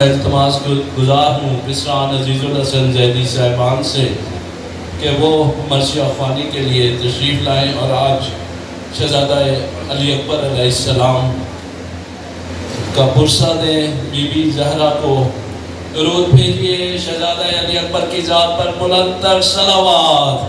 التماس گزار ہوں بسران عزیز الحسن زیدی صاحبان سے کہ وہ مرثیہ خوانی کے لیے تشریف لائیں اور آج شہزادہ علی اکبر علیہ السلام کا پرسہ دیں۔ بی بی زہرا کو درود بھیجیے۔ شہزادہ علی اکبر کی ذات پر بلندتر صلوات۔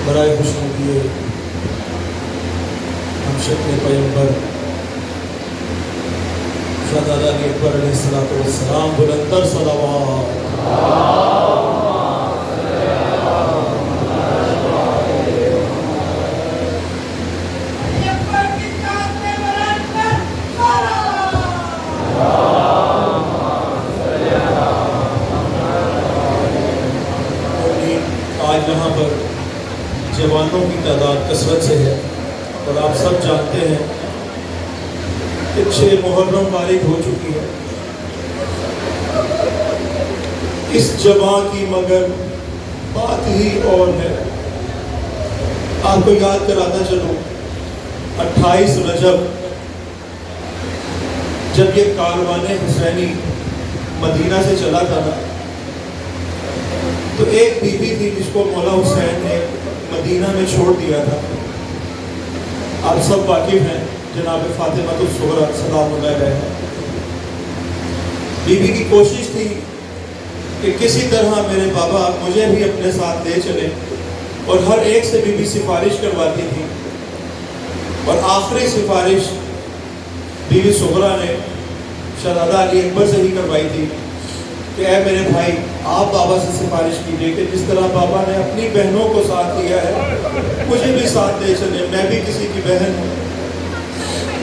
برائے خوش نبی ہم شکل پیغمبر شہزادہ علی اکبر علیہ السلام بلندتر صلوات۔ آج یہاں پر جوانوں کی تعداد کثرت سے ہے اور آپ سب جانتے ہیں کہ 6 محرم فارغ ہو چکی ہے۔ اس جوان کی مگر بات ہی اور ہے۔ آپ کو یاد کراتا چلوں 28 رجب جب یہ کاروان حسینی مدینہ سے چلا تھا نا، تو ایک بی بی تھی جس کو مولا حسین نے مدینہ میں چھوڑ دیا تھا۔ آپ سب واقف ہیں جناب فاطمہ الصغریٰ سلام اللہ علیہا۔ بی بی کی کوشش تھی کہ کسی طرح میرے بابا مجھے بھی اپنے ساتھ لے چلے، اور ہر ایک سے بی بی سفارش کرواتی تھی، اور آخری سفارش بی بی صغریٰ نے شہزادہ علی اکبر سے ہی کروائی تھی کہ اے میرے بھائی، آپ بابا سے سفارش کیجئے کہ جس طرح بابا نے اپنی بہنوں کو ساتھ لیا ہے مجھے بھی ساتھ لے چلے، میں بھی کسی کی بہن ہوں۔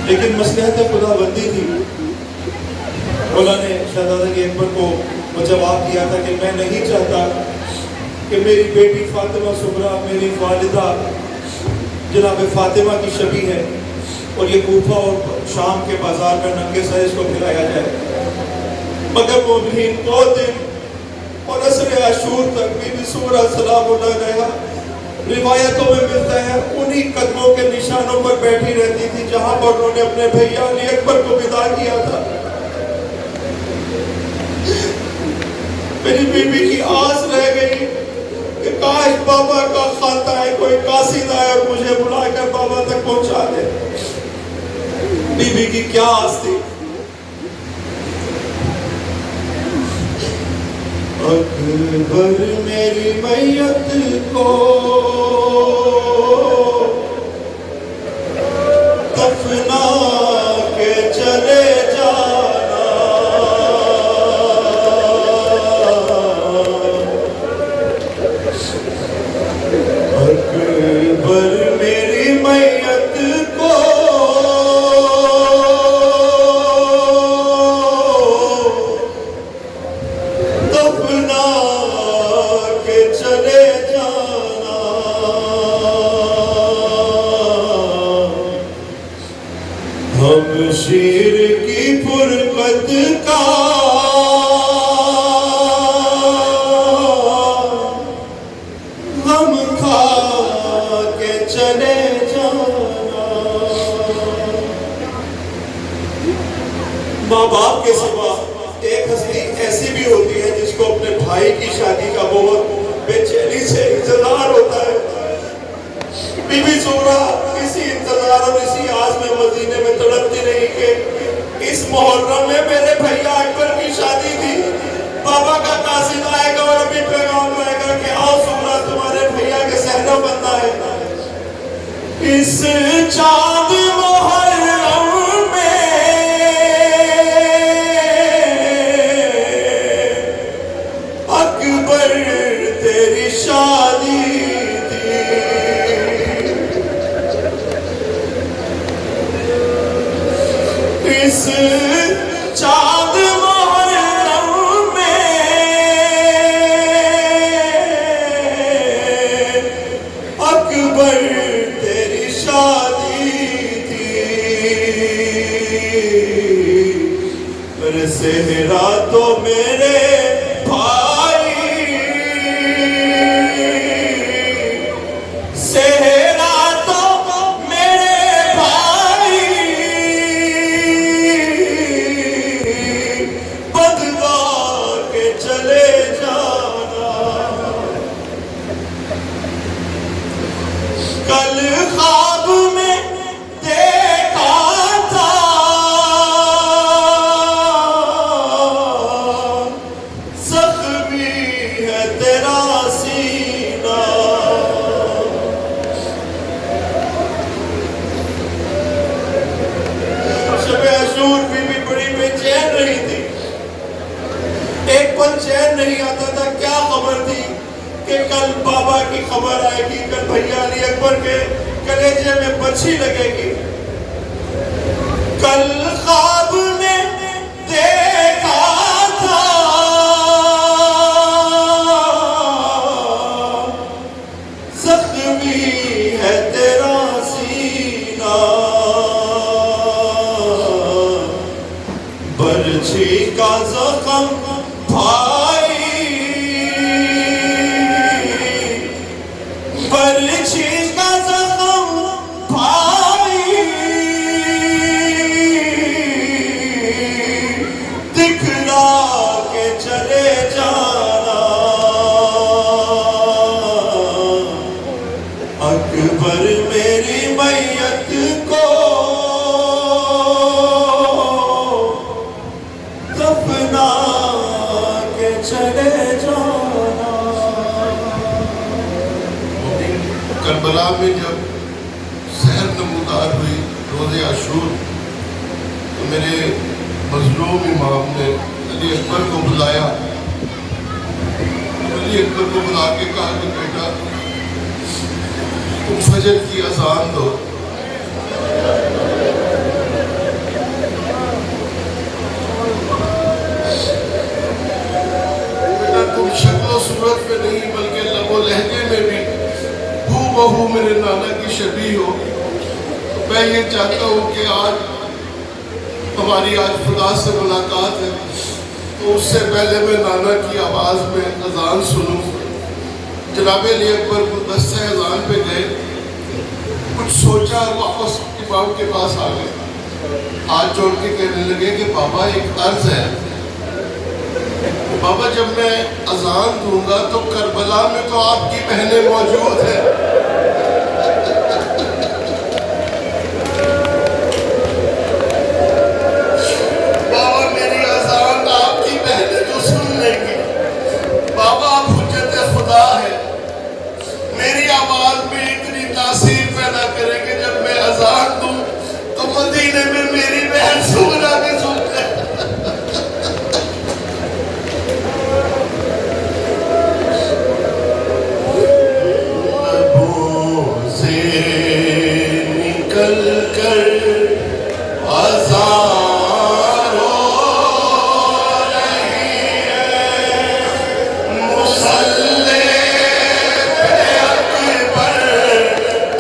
لیکن مصلحت خدا بندی تھی۔ مولا نے شہزادہ علی اکبر کو وہ جواب دیا تھا کہ میں نہیں چاہتا کہ میری بیٹی فاطمہ صغریٰ میری والدہ جناب فاطمہ کی شبیہ ہے اور یہ کوفہ اور شام کے بازار میں ننگے سر اس کو پھرایا جائے۔ مگر مومنین 2 دن اور عصر عاشور تک بی بی صغریٰ سلام اللہ علیہا روایتوں میں ملتا ہے انہی قدموں کے نشانوں پر بیٹھی رہتی تھی جہاں پر انہوں نے اپنے بھیا علی اکبر کو ودا کیا تھا۔ میری بیوی کی آس رہ گئی کہ کاش بابا کا خاتہ ہے کوئی قاصد آئے اور مجھے بلا کر بابا تک پہنچا دے۔ بیوی کی کیا آس تھی؟ اکبر میری میت کو دفنا کے چلے جانا، اکبر میری میت کو دفنا کے چلے جانا، ہم شیر کی فرقت کا ہم کھا کے چلے جانا۔ ماں باپ کے سوا ایک ہستی ایسی بھی ہوتی ہے جس کو اپنے بھائی کی شادی کا بہت بے چینی سے انتظار ہوتا ہے۔ بی بی زہرا اسی انتظار اور اسی آس میں مدینے میں تڑپتی رہی کہ اس محرم میں میرے بھیا اکبر کی شادی تھی، بابا کا قاصد آئے گا اور ابھی پیغام آئے گا کہ آؤ زہرا تمہارے بھیا کے صحنہ بندہ ہے۔ اس چاند محرم میں اکبر تیری شادی تھی، اس چاند محرم میں اکبر تیری شادی تھی، پر صحرا تو میرے کل خواب میں دیکھا تھا زخمی ہے تیرا سینہ، شب عاشور بی بی بڑی بے چین رہی تھی، ایک پل چین نہیں آتا تھا، کیا خبر تھی کہ کل بابا کی خبر آئے گی، کل بھیا علی اکبر کے کلیجے میں بچھی لگے گی۔ کل خواب میں دیکھا تھا زخمی ہے تیرا سینہ، برچھی کا زخم بھائی، برچھی کا زخم بھائی، دکھلا کے چلے جانا، اکبر میری میت کو دفنا کے چلے جانا۔ کربلا میں جب سحر نمودار ہوئی روز عاشور تو میرے مظلوم امام نے علی اکبر کو بلایا، علی اکبر کو بلا کے کہا کہ بیٹا تم فجر کی اذان دو۔ بیٹا تم شکل و صورت میں نہیں بلکہ لب و لہجے میں بھی بہو میرے نانا کی شبیہ ہو، میں یہ چاہتا ہوں کہ آج ہماری خدا سے ملاقات ہے تو اس سے پہلے میں نانا کی آواز میں اذان سنوں۔ جناب علی اکبر گلدستہ اذان پہ گئے، کچھ سوچا اور واپس امام کے پاس آ گئے، ہاتھ جوڑ کے کہنے لگے کہ بابا ایک عرض ہے، بابا جب میں اذان دوں گا تو کربلا میں تو آپ کی بہنیں موجود ہیں، بابا میری اذان آپ کی بہنیں جو سن لیں گی، بابا آپ حجت خدا ہے، میری آواز میں اتنی تاثیر پیدا کریں گے جب میں اذان دوں تو مدینے میں میری بہن زہرا بھی سنتے ہیں۔ نکل کر اذان ہو رہی ہے، مصلی پہ اکبر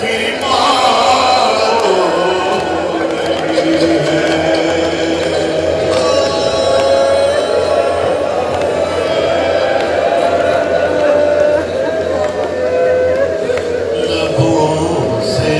کی مار ہو رہی ہے۔ لبوں سے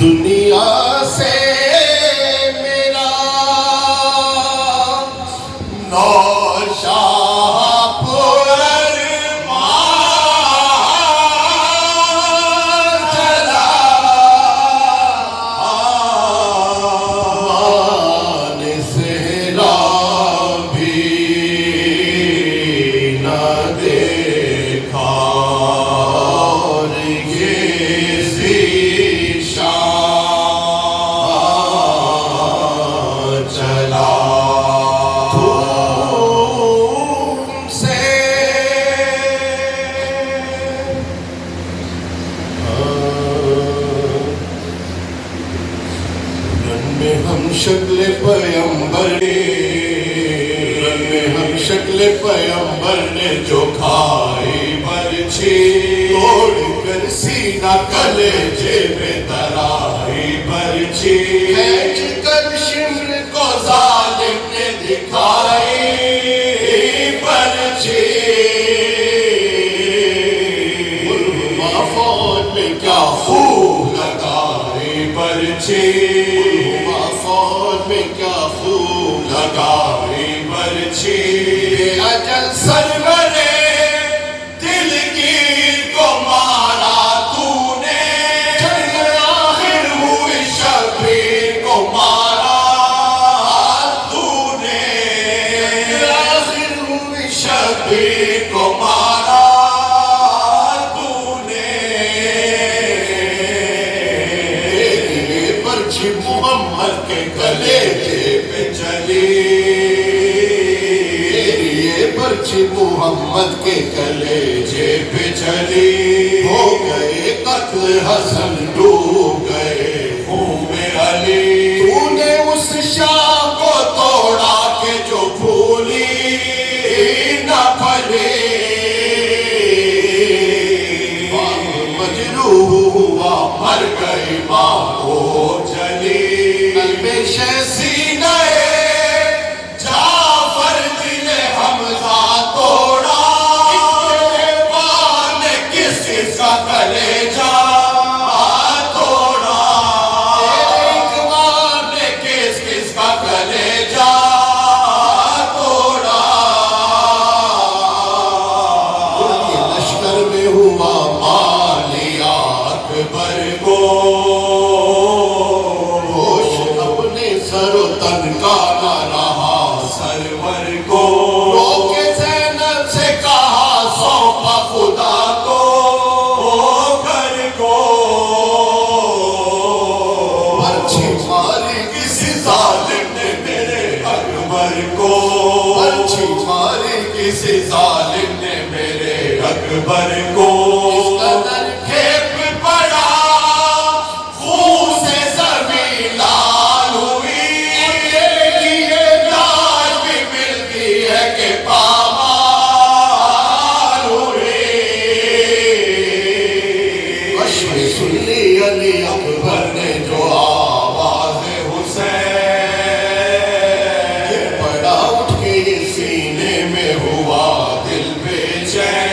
دنیا سے میرا نوشاہ پرمان چلا مان صحرا بھی نہ دیکھا اور یہ چلا تم سے رن میں ہم شکل پیمبر رن میں ہم شکل پیمبر نے جو کھائی برچھی توڑ کر سینہ کلیجے میں درائی برچھی کھینچ کر شمر کو ظالم نے دکھائی برچھی مرحبا فوج میں کیا خوب لگائی برچھی مرحبا فوج میں کیا خوب لگائی برچھی بے اجل سرورے دلگیر کو مارا تو نے آخر ہوئی شبیر کو مارا تو نے آخر ہوئی شبیر کو مارا تو نے تیرے برچھی محمد کے کلیجے پہ چلی برچھی محمد کے کلیجے پہ چلی ہو گئے قتل حسن ڈوب گئے خون میں علی تو نے اس شاہ کو توڑا کہ جو پھولی نہ پھلی مجروح ہوا مر گئی ماں کو چلی قلب سینہ کسی ظالم نے میرے اکبر کو اس قدر کھیپ پڑا خون سے زمین لال ہوئی یہ لاج بھی ملتی ہے کہ پامال ہوئی کشم سن لی علی اکبر نے جو آواز حسین یہ پڑا اٹھ کے سینے میں ہوا دل بے چین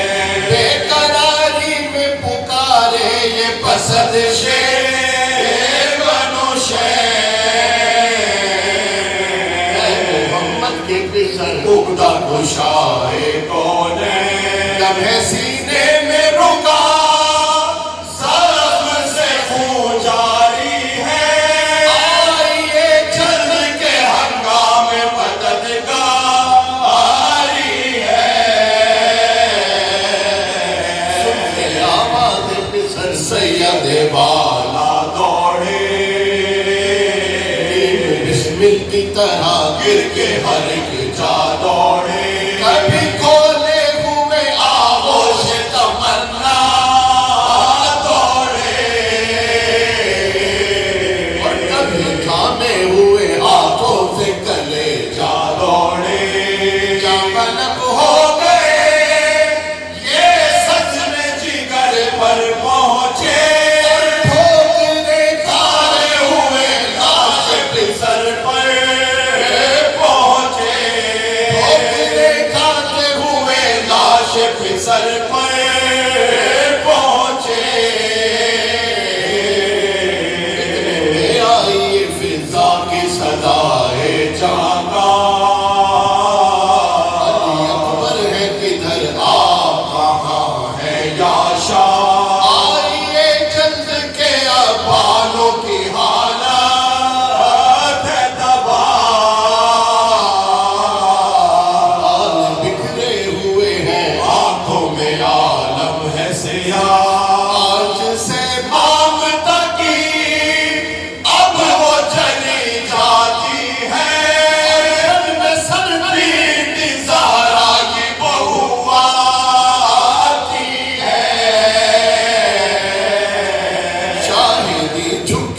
بے قراری میں پکارے یہ پسند شیر بنو شیر اے محمد کے پسر اگدا گشائے کون ہے لمحے سینے میں رکا سرف سے خون جاری ہے آئیے چل کے ہنگام مددگار سید والا دوڑے بسمل کی طرح گر کے ہر ایک جا دوڑے کبھی کھولے ہوئے آغوش تمنا دوڑے اور کبھی تھامے ہوئے ہاتھوں سے گلے جا دوڑے کیا ملک ہو گئے یہ سچ میں جگر پر پہنچے ٹھوکرے کھائے ہوئے لاش پہ سر پر پہنچے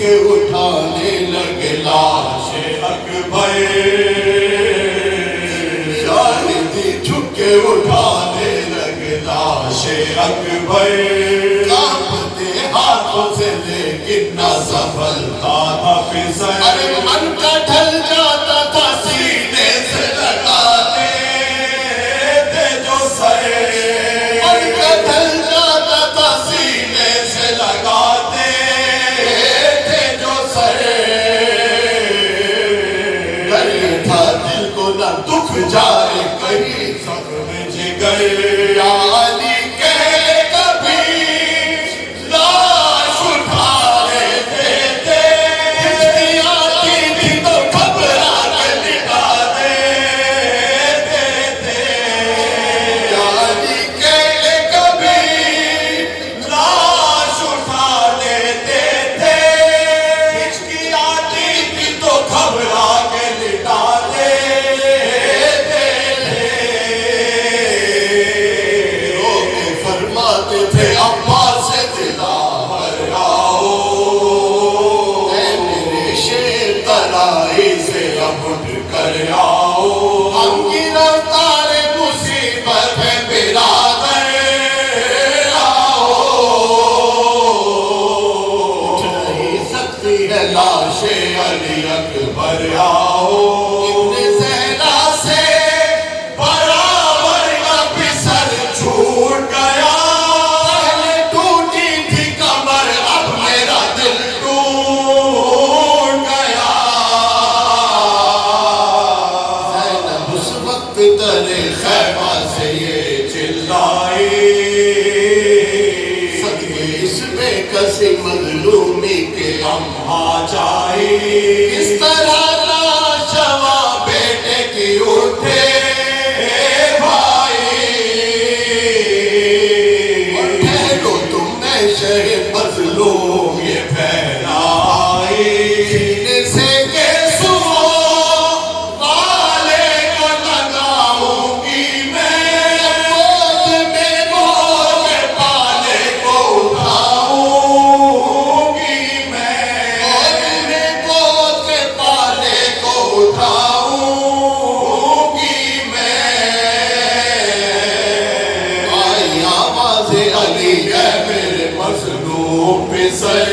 کے اٹھانے لگے لاش اکبر شاہدی جھک کے اٹھانے لگے لاش اکبر کانپتے ہاتھوں سے لیکن نہ سنبھلتا تھا فضل ارے من کا ڈھل جاتا تھا سینے سے لگاتے تھے جو سرے من کا ڈھل جاتا تھا سینے سے لگاتے تھے جو سرے ڈر تھا دل کو نہ دکھ جائے کہیں زخم جگر یا علی کہے کبھی لاش اٹھا لیتے تھے ہچکی آتی تھی تو گھبرا کے لٹا دیتے تھے یا علی کہے کبھی لاش اٹھا لیتے تھے ہچکی آتی تھی تو گھبرا کے لٹا دیتے تھے رو کے فرماتے تھے عباس سے دلاور آؤ اے میرے شیر ترائی سے اب اٹھ کر آؤ ہم گرفتار مصیبت ہے برادر آؤ اٹھ نہیں سکتی ہے لاش علی اکبر آؤ ابن زہرا سے برابر اب سر چھوٹ گیا پہلے ٹوٹی تھی کمر اب میرا دل ٹوٹ گیا زینب اس وقت ترے خیمہ سے یہ چلائی صدقے اس بے کسی مظلومی کے ہم آ جائے اس طرح ناشوا بیٹے کی اٹھے بھائی اور ٹھہرو تم نے شہ مظلوم یہ پھیلائی سینے سے گیسو والے کو لگاؤں گی میں گود میں گود پالے کو اٹھاؤں گی میں گود میں گود کے پالے کو اٹھاؤں گی میں آئی آواز علی ہے میرے مظلوم پہ سر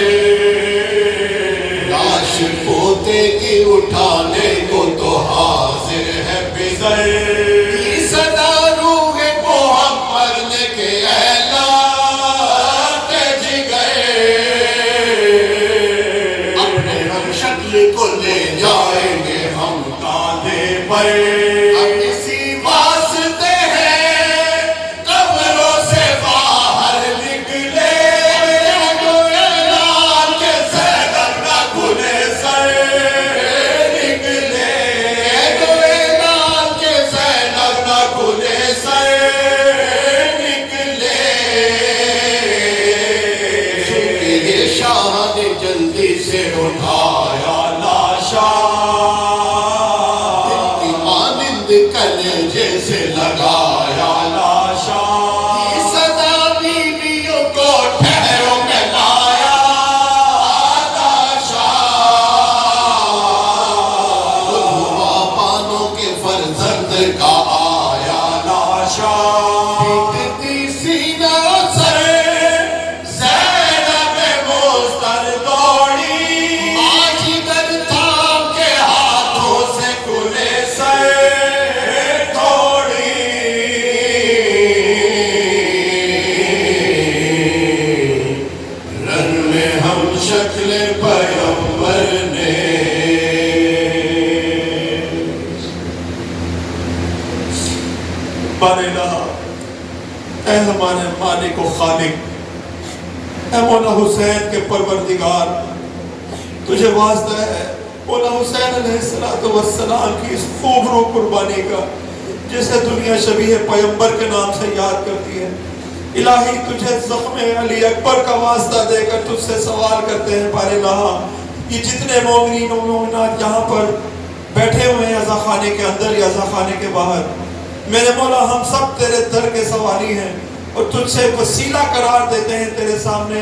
لاش پوتے کی اٹھانے کو تو حاضر ہے بزر کی صدا روح محمد نے کے اعلان کے جگر اپنے ہم شکل کو لے جائیں گے ہم کاندھے پر ہم اسی واسطے ہیں قبروں سے باہر نکلے جو اعلان کے زینب نہ کھلے سر نکلے جو اعلان کے زینب نہ کھلے سر نکلے سن شاہ نے جلدی سے اٹھایا لاشا دل کی مانند کلیجے سے لگایا لاشا کی صدا بیویوں کو ٹھہروں میں لایا لاشا ہوا پانوں کے فرزند کا آیا لاشا پیٹتی سینہ سر زینب مستر دوڑی ماجی در تھام کے ہاتھوں سے کھلے سر دوڑی رن میں ہم شکل پیغمبر نے بار الہ اے ہمارے مالک و خالق اے مولا حسین کے پروردگار تجھے واسطہ ہے مولا حسین علیہ السلام کی اس خوب روح قربانی کا جسے دنیا شبیہ پیغمبر کے نام سے یاد کرتی ہے الہی تجھے زخم علی اکبر کا واسطہ دے کر تجھ سے سوال کرتے ہیں بار الہ یہ جتنے مومنین و مومنات یہاں پر بیٹھے ہوئے ہیں عزا خانے کے اندر یا عزا خانے کے باہر میرے مولا ہم سب تیرے در کے سوالی ہیں اور تجھ سے وسیلہ قرار دیتے ہیں تیرے سامنے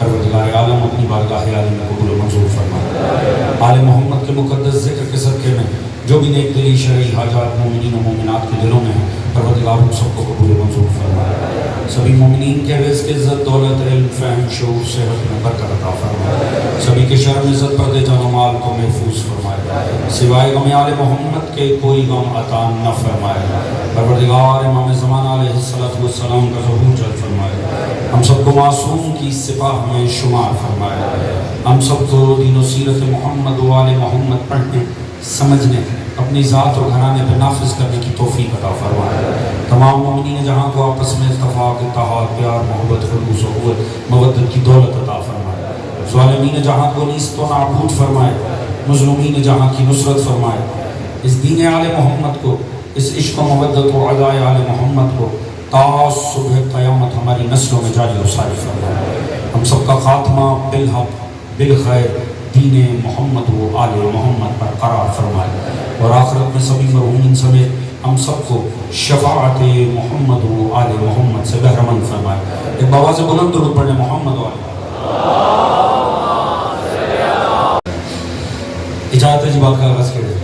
پروردگار عالم اپنی بارگاہ عالی میں قبول و منظور فرمائے. آل محمد کے مقدس ذکر کے صدقے میں جو بھی نیک دلی شرعی حاجات مومنین و مومنات کے دلوں میں ہیں پروردگار ان سب کو قبول و منظور فرمائے. سبھی مومنین کے رزق عزت دولت علم فہم شعور صحت میں برکت عطا فرمائے. سبھی کے شرم عزت پردے جان و مال کو محفوظ فرمائے. سوائے غم آل محمد کے کوئی غم عطا نہ فرمائے. پروردگار امام زمان علیہ السلام کا ظہور جلد فرمائے. ہم سب کو معصوم کی سپاہ میں شمار فرمائے. ہم سب کو دین و سیرت محمد و آل محمد پڑھنے سمجھنے اپنی ذات اور گھرانے پہ نافذ کرنے کی توفیق عطا فرمائے. تمام مومنین جہاں کو آپس میں اتفاق اتحاد پیار محبت خلوص و مودت کی دولت عطا فرمائے. ظالمین جہاں کو نیست و نابود فرمائے. مظلومین جہاں کی نصرت فرمائے. اس دین آل محمد کو اس عشق و مودت و عداء آل محمد کو تا صبح قیامت ہماری نسلوں میں جاری و ساری فرمائے. ہم سب کا خاتمہ بالحق بالخیر دین محمد و آل محمد پر قرار فرمائے. اور آخرت میں سبھی مرحومین سمیت ہم سب کو شفاعت محمد و آل محمد سے بہرمند فرمائے. ایک بآواز بلند درود پڑھیں محمد و آل. اجازت ہے جی بات کا آغاز کریں.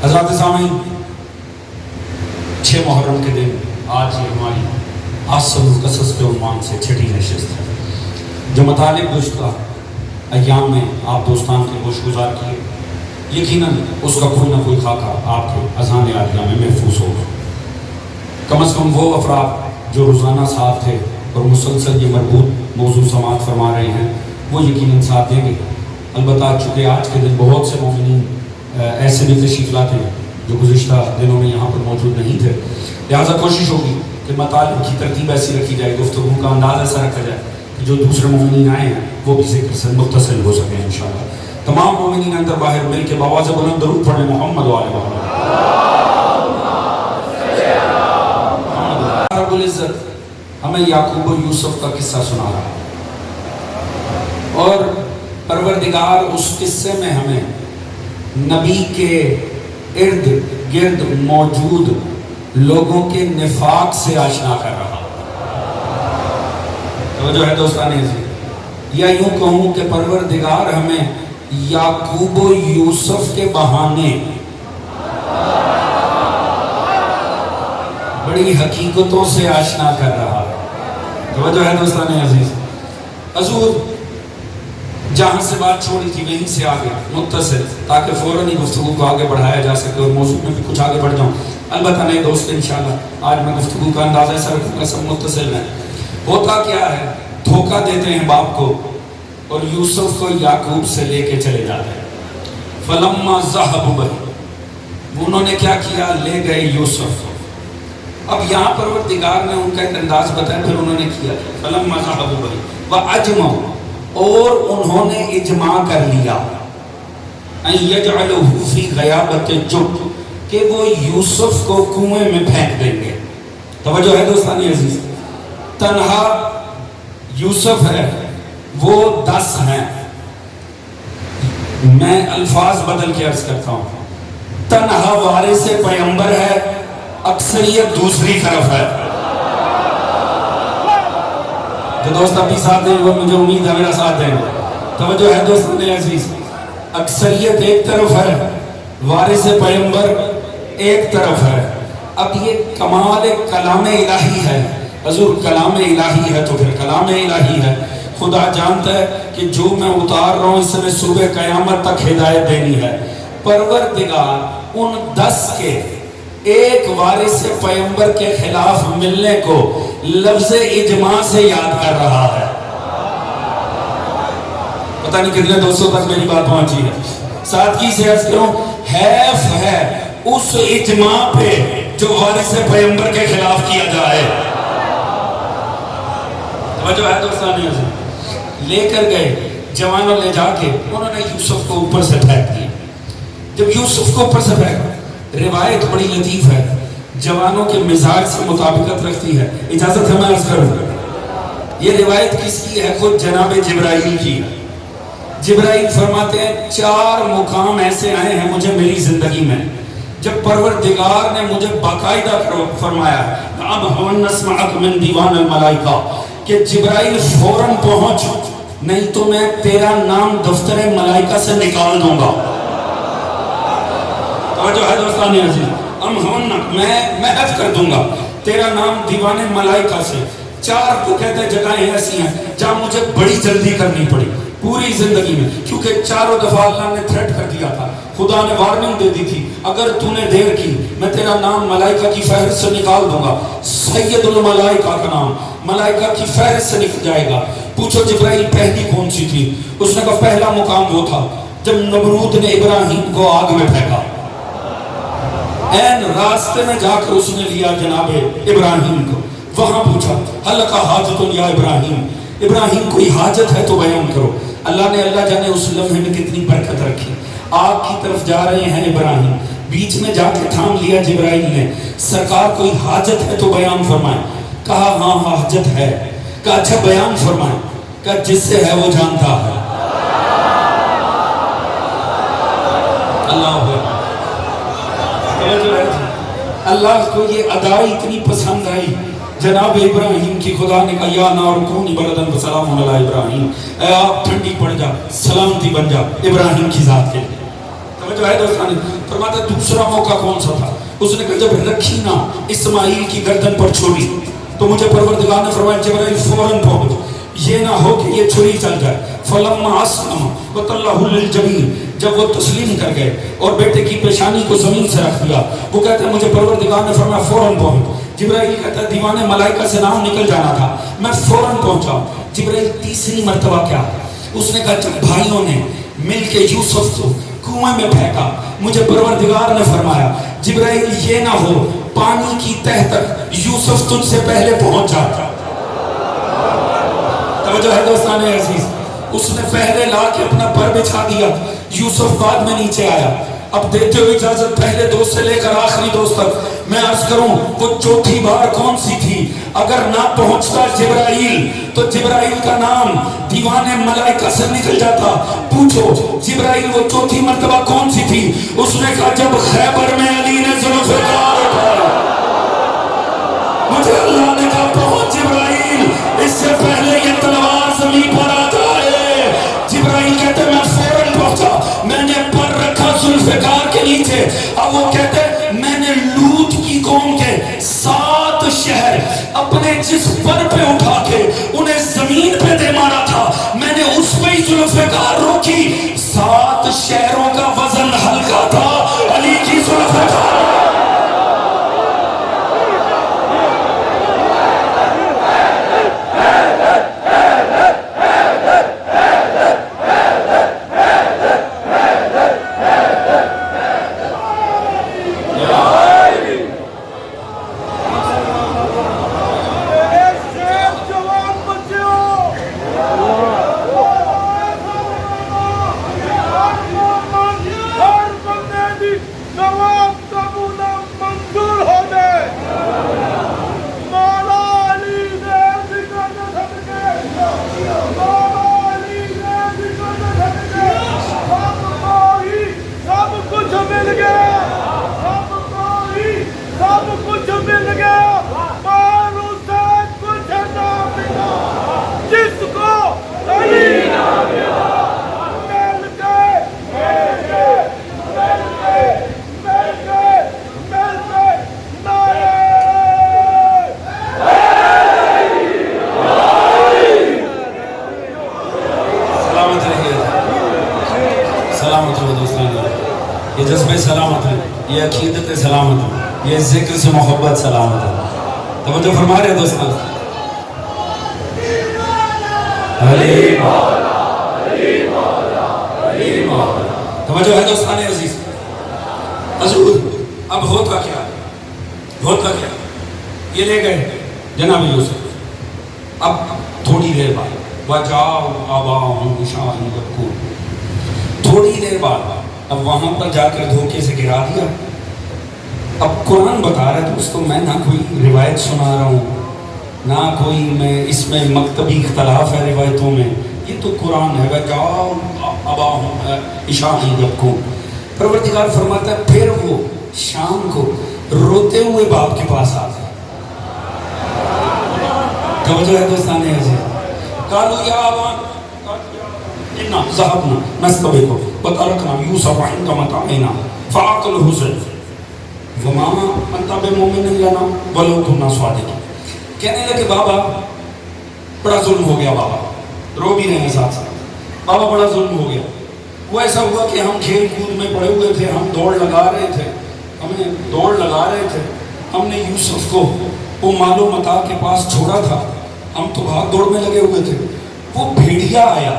حضرات سامعین 6 محرم کے دن آج یہ ہماری احسن القصص کے عنوان سے چھٹی نشست ہے جو متعلق گزشتہ ایام میں آپ دوستان کے گوش گزار کیے. یقیناً اس کا کوئی نہ کوئی خاکہ آپ کے اذہان عالیہ میں محفوظ ہوگا. کم از کم وہ افراد جو روزانہ ساتھ تھے اور مسلسل یہ مربوط موضوع سماعت فرما رہے ہیں وہ یقیناً ساتھ دیں گے. البتہ چونکہ آج کے دن بہت سے مومنین ایسے بھی تشریف لاتے ہیں جو گزشتہ دنوں میں یہاں پر موجود نہیں تھے، لہٰذا کوشش ہوگی کہ مطالب کی ترتیب ایسی رکھی جائے، گفتگو کا انداز ایسا رکھا جائے کہ جو دوسرے مومنین آئے ہیں وہ بھی ذکر سے متصل ہو سکیں انشاءاللہ. تمام مومنین اندر باہر مل کے بآواز بلند درود پڑھیں محمد و آل محمد. رب العزت ہمیں یعقوب و یوسف کا قصہ سنا رہا ہے اور پروردگار اس قصے میں ہمیں نبی کے ارد گرد موجود لوگوں کے نفاق سے آشنا کر رہا. توجہ ہے دوستان عزیز، یا یوں کہوں کہ پروردگار ہمیں یعقوب و یوسف کے بہانے بڑی حقیقتوں سے آشنا کر رہا ہے. توجہ ہے دوستان عزیز. حضور جہاں سے بات چھوڑی تھی وہیں سے آگے متصل تاکہ فوراً ہی گفتگو کو آگے بڑھایا جا سکے اور موضوع میں بھی کچھ آگے بڑھ جاؤں. البتہ نہیں دوست انشاءاللہ آج میں گفتگو کا انداز ایسا رکھوں گا سب متصل میں. ہوتا کیا ہے، دھوکہ دیتے ہیں باپ کو اور یوسف کو یعقوب سے لے کے چلے جاتے ہیں. فلما ذهبوا به، انہوں نے کیا کیا، لے گئے یوسف. اب یہاں پروردگار نے ان کا ایک انداز بتایا پھر انہوں نے کیا فلما ذهبوا به واجمعوا، اور انہوں نے اجماع کر لیا ان یجعلوه فی غیابت الجب، کہ وہ یوسف کو کنویں میں پھینک دیں گے. توجہ ہے دوستانی عزیز، تنہا یوسف ہے، وہ 10 ہیں. میں الفاظ بدل کے عرض کرتا ہوں، تنہا وارث پیغمبر ہے، اکثریت دوسری طرف ہے. جو دوست ابھی ساتھ دیں وہ مجھے امید ہے میرا ساتھ دیں. توجہ ہے دوستان عزیز، اکثریت ایک طرف ہے، وارث پیغمبر ایک طرف ہے. اب یہ کمال کلام الہی ہے. حضور کلام الہی ہے تو پھر کلام الہی ہے. خدا جانتا ہے کہ جو میں اتار رہا ہوں اس میں صبح قیامت تک ہدایت دینی ہے. پروردگار ان 10 کے ایک وارث پیغمبر کے خلاف ملنے کو لفظ اجماع سے یاد کر رہا ہے. پتہ نہیں کتنے دوستوں تک میری بات پہنچی ہے. سادگی سے عرض کروں، حیف ہے اس اجماع پہ جو وارث پیغمبر کے خلاف کیا جائے. توجہ ہے دوستانی عزیز. لے کر گئے جوانوں، لے جا کے انہوں نے یوسف کو اوپر سے پھینک دیا. جب یوسف کو اوپر سے پھینکا، روایت بڑی لطیف ہے، جوانوں کے مزاج سے مطابقت رکھتی ہے. اجازت ہے میں عرض کروں، یہ روایت کس کی ہے؟ خود جناب جبرائیل کی ہے. جبرائیل فرماتے ہیں 4 مقام ایسے آئے ہیں مجھے میری زندگی میں جب پروردگار نے مجھے باقاعدہ فرمایا اب ہم نسمعک من دیوان الملائکہ، کہ جبرائیل فوراً پہنچ، نہیں تو میں تیرا نام دفتر ملائکہ سے نکال دوں گا۔ توجہ ہے دوستان عزیز، میں محف کر دوں گا تیرا نام دیوان ملائکہ سے۔ 4 کو کہتے ہیں جگہیں ایسی ہیں جہاں مجھے بڑی جلدی کرنی پڑی پوری زندگی میں، کیونکہ 4 دفعہ اللہ نے تھریٹ کر دیا تھا، خدا نے وارننگ دے دی تھی، اگر تو نے دیر کی میں تیرا نام ملائکہ کی فہرست سے نکال دوں گا۔ سید الملائکہ کا نام ملائکہ کی فہرست سے نکل جائے گا۔ پوچھو جبرائیل پہلی کون سی تھی؟ اس نے کہا پہلا مقام وہ تھا جب نمرود نے ابراہیم کو آگ میں پھینکا، این راستے میں جا کر اس نے لیا جناب ابراہیم کو، وہاں پوچھا حل کا حاجت یا ابراہیم، ابراہیم کوئی حاجت ہے تو بیان کرو۔ اللہ نے اللہ جانے اس لمحے میں کتنی برکت رکھی، آگ کی طرف جا رہے ہیں ابراہیم، بیچ میں جا کے تھام لیا جبرائیل نے، سرکار کوئی حاجت ہے تو بیان فرمائیں۔ کہا ہاں حاجت ہے۔ کہا اچھا بیان فرمائیں۔ کہا جس سے ہے وہ جانتا ہے۔ اللہ کو یہ ادائی اتنی پسند آئی، جناب ابراہیم کی خدا نے کہا یا نار کونی بردن وسلام علی ابراہیم، اے آپ ٹھنڈی پڑ جا سلامتی بن جا ابراہیم کی ذات کے لیے۔ توجہ ہے دوستان، فرماتا دوسرا موقع کون سا تھا؟ اس نے کہا جب رکھی نا اسماعیل کی گردن پر چھری تو مجھے پروردگار نے فرمایا جبرائیل فوراً پہنچ، یہ نہ ہو کہ یہ چھری چل جائے۔ فلما اسلم وتلہ للجبین، جب وہ تسلیم کر گئے اور بیٹے کی پیشانی کو زمین سے رکھ دیا، وہ کہتے ہیں مجھے پروردگار نے فرمایا فوراً پہنچ۔ جبرائیل کہتا ہے دیوان ملائکہ سے نام نکل جانا تھا، میں فوراً پہنچا۔ جبرائیل تیسری مرتبہ کیا؟ اس نے کہا جب بھائیوں نے مل کے یوسف کو کنویں میں پھینکا، مجھے پروردگار نے فرمایا جبرائیل یہ نہ ہو پانی کی تہ تک یوسف تجھ سے پہلے پہنچ جاتا۔ توجہ ہے دوستان عزیز، اس نے پہلے لا کے اپنا پر بچھا دیا، یوسف بعد میں نیچے آیا۔ اب دیتے ہوئے اجازت پہلے دوست سے لے کر آخری دوست تک میں عرض کروں وہ چوتھی بار کون سی تھی؟ اگر نہ پہنچتا جبرائیل تو جبرائیل کا نام دیوان ملائکہ سے نکل جاتا۔ پوچھو جبرائیل وہ چوتھی مرتبہ کون سی تھی؟ اس نے کہا جب خیبر میں علی نے ذوالفقار اٹھایا، مجھے اللہ نے کہا پہنچ جبرائیل، اس سے پہلے یہ تلوار زمین پر آ جائے۔ جبرائیل کہتے میں فوراً پہنچا، میں نے پر رکھا ذوالفقار کے نیچے۔ اب وہ کہتے میں نے لوط کی قوم کے 7 شہر اپنے جس پر پہ اٹھا کے انہیں زمین پہ دے مارا تھا، میں نے اس پہ ہی ذوالفقار روکی۔ 7 شہروں کا وزن ہلکا تھا، علی کی ذوالفقار۔ یہ جذبے سلامت ہے، یہ عقیدت سلامت ہے، یہ ذکر سے محبت سلامت ہے۔ توجہ فرما رہے دوستان، علی مولا علی مولا علی مولا۔ توجہ ہے دوستان عزیز، حضور اب ہوتا کیا؟ ہوتا کیا؟ یہ لے گئے جناب یوسف، اب تھوڑی دیر بعد وَجَاءُ أَبَاهُمْ عِشَاءً يَبْكُونَ، تھوڑی دیر بعد اب وہاں پر جا کر دھوکے سے گرا دیا۔ اب قرآن بتا رہا ہے دوستوں، میں نہ کوئی روایت سنا رہا ہوں، نہ کوئی میں اس میں مکتبی اختلاف ہے روایتوں میں، یہ تو قرآن ہے۔ وَجَاءُ أَبَاهُمْ عِشَاءً يَبْكُونَ، پروردگار فرماتا ہے پھر وہ شام کو روتے ہوئے باپ کے پاس آتا ہے۔ توجہ ہے دوستان عزیز. قالوا یا ابانا انا ذهبنا نستبق وتركنا يوسف عند متاعنا فاكله الذئب وما انت بمؤمن لنا ولو كنا صادقين. کہنے لگے بابا بڑا ظلم ہو گیا. بابا رو بھی رہے ہیں ساتھ ساتھ. بابا بڑا ظلم ہو گیا. وہ ایسا ہوا کہ ہم کھیل کود میں پڑے ہوئے تھے, ہم دوڑ لگا رہے تھے, ہم نے یوسف کو وہ مال و متاع کے پاس چھوڑا تھا, ہم تو بھاگ دوڑ میں لگے ہوئے تھے. وہ بھیڑیا آیا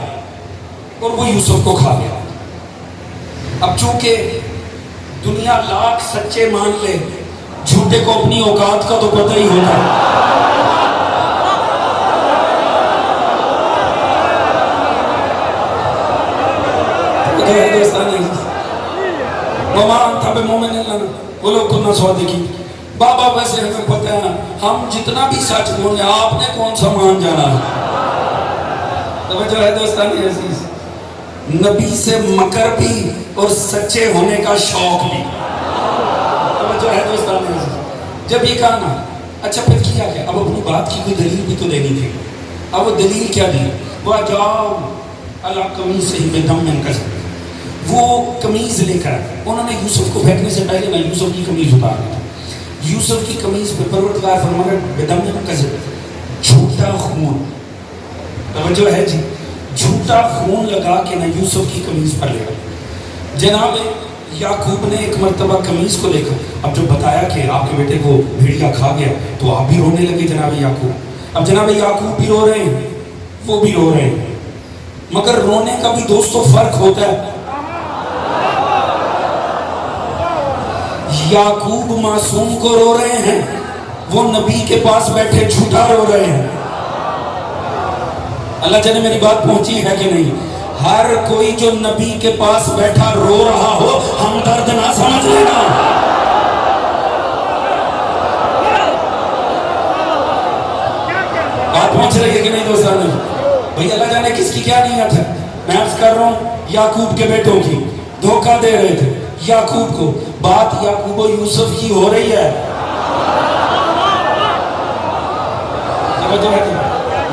اور وہ یوسف کو کھا گیا. اب چونکہ دنیا لاکھ سچے مان لے, جھوٹے کو اپنی اوقات کا تو پتہ ہی ہوتا ہے. بابا ویسے ہمیں پتہ ہے نا, ہم جتنا بھی سچ بولیں آپ نے کون سا مان جانا ہے. توجہ ہے دوستان عزیز, نبی سے مکر بھی اور سچے ہونے کا شوق بھی. توجہ ہے دوستان عزیز. جب یہ کہا نا, اچھا پھر کیا کیا؟ اب اپنی بات کی کوئی دلیل بھی تو دینی تھی. اب وہ دلیل کیا دی؟ وَجَاءُ عَلَىٰ قَمِيصِهِ بِدَمٍ كَذِبٍ. وہ قمیض لے کر انہوں نے یوسف کو پھینکنے سے پہلے نا یوسف کی قمیض اتار دی. یوسف کی قمیض پہ پروردگار فرمایا بدم کذب, جھوٹا خون. توجہ ہے جی, جھوٹا خون لگا کے نا یوسف کی قمیض پر لے گئے. جناب یعقوب نے ایک مرتبہ قمیض کو لے کر اب جب بتایا کہ آپ کے بیٹے کو بھیڑیا کھا گیا تو آپ بھی رونے لگے جناب یعقوب. اب جناب یعقوب بھی رو رہے ہیں, وہ بھی رو رہے ہیں, مگر رونے کا بھی دوستو فرق ہوتا ہے. یعقوب معصوم کو رو رہے ہیں, وہ نبی کے پاس بیٹھے جھوٹا رو رہے ہیں. اللہ جانے میری بات پہنچی ہے کہ نہیں. ہر کوئی جو نبی کے پاس بیٹھا رو رہا ہو ہم درد نہ سمجھ لینا. بات پہنچ رہی ہے کہ نہیں دوستان؟ بھئی اللہ جانے کس کی کیا نیت ہے. میں عرض کر رہا ہوں یعقوب کے بیٹوں کی, دھوکہ دے رہے تھے یعقوب کو. بات یعقوب و یوسف کی ہو رہی ہے.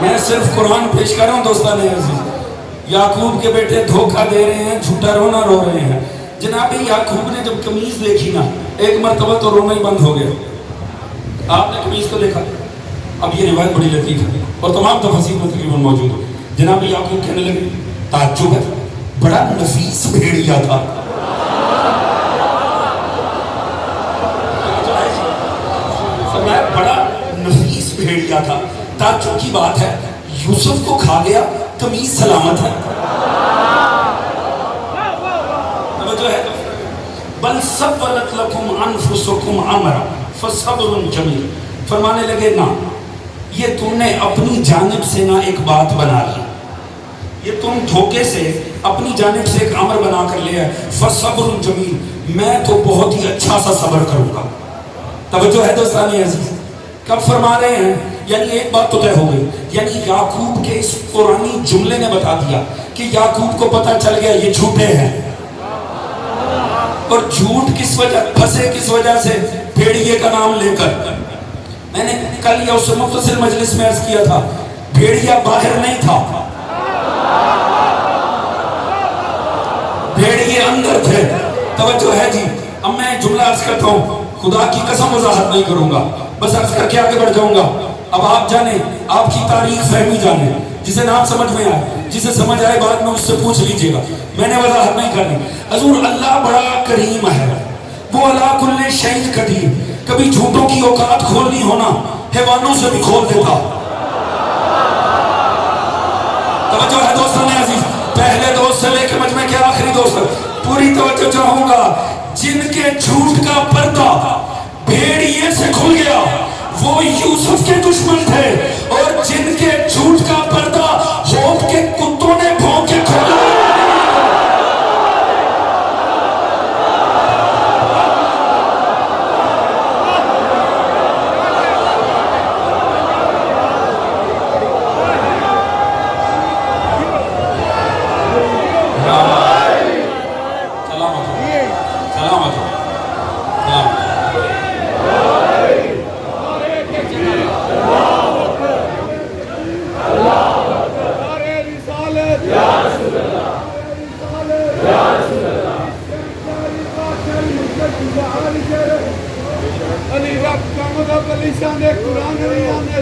میں صرف قرآن پیش کر رہا ہوں دوستان عزیز. یعقوب کے بیٹے دھوکہ دے رہے ہیں, جھوٹا رونا رو رہے ہیں. جناب یعقوب نے جب قمیض دیکھی نا, ایک مرتبہ تو رونا ہی بند ہو گیا. آپ نے قمیض کو دیکھا. اب یہ روایت بڑی لطیف ہے اور تمام تفاسیر میں تقریباً موجود ہو. جناب یعقوب کہنے لگے تعجب ہے, بڑا نفیس بھیڑیا تھا. بڑا نفیس بھیڑیا تھا. تعجب کی بات ہے, یوسف کو کھا گیا, قمیض سلامت ہے. توجہ ہے. بل سولت لکم انفسکم امرا فصبر جمیل. فرمانے لگے نا, یہ تم نے اپنی جانب سے نا ایک بات بنا لی, یہ تم دھوکے سے اپنی جانب سے ایک امر بنا کر لیا ہے. فصبر جمیل, میں تو بہت ہی اچھا سا صبر کروں گا. توجہ ہے دوستان عزیز. کب فرما رہے ہیں؟ یعنی ایک بات تو طے ہو گئی, یعنی یعقوب کے اس قرآنی جملے نے بتا دیا کہ یعقوب کو پتہ چل گیا یہ جھوٹے ہیں. اور جھوٹ کس وجہ پھنسے, کس وجہ سے؟ بھیڑیے کا نام لے کر. میں نے کل یا اس سے مختصر مجلس میں عرض کیا تھا, بھیڑیا باہر نہیں تھا, بھیڑیے اندر تھے. توجہ ہے جی. اب میں جملہ عرض کرتا ہوں, خدا کی قسم وضاحت نہیں کروں گا, بس عرض کر کے آگے بڑھ جاؤں گا. اب آپ جانیں, آپ کی تاریخ فہمی جانیں, جسے نام سمجھ میں آئے, جسے سمجھ آئے بعد میں اس سے پوچھ لیجئے گا, میں نے وضاحت نہیں کرنی. حضور اللہ بڑا کریم ہے, وہ علی کل شیء قدیر. کبھی جھوٹوں کی اوقات کھولنی ہونا حیوانوں سے بھی کھول دیتا. توجہ ہے دوستان عزیز. پہلے دوست سے لے کے مجمع کے آخری دوست, پوری توجہ چاہوں گا. جن کے جھوٹ کا پردہ بھیڑیے سے کھل گیا وہ یوسف کے دشمن تھے, اور جن کے جھوٹ کا پردہ ہوپ کے کتوں نے بھونک کے کھولا. علی رب کا مذہب علی شان قرآن علی آنے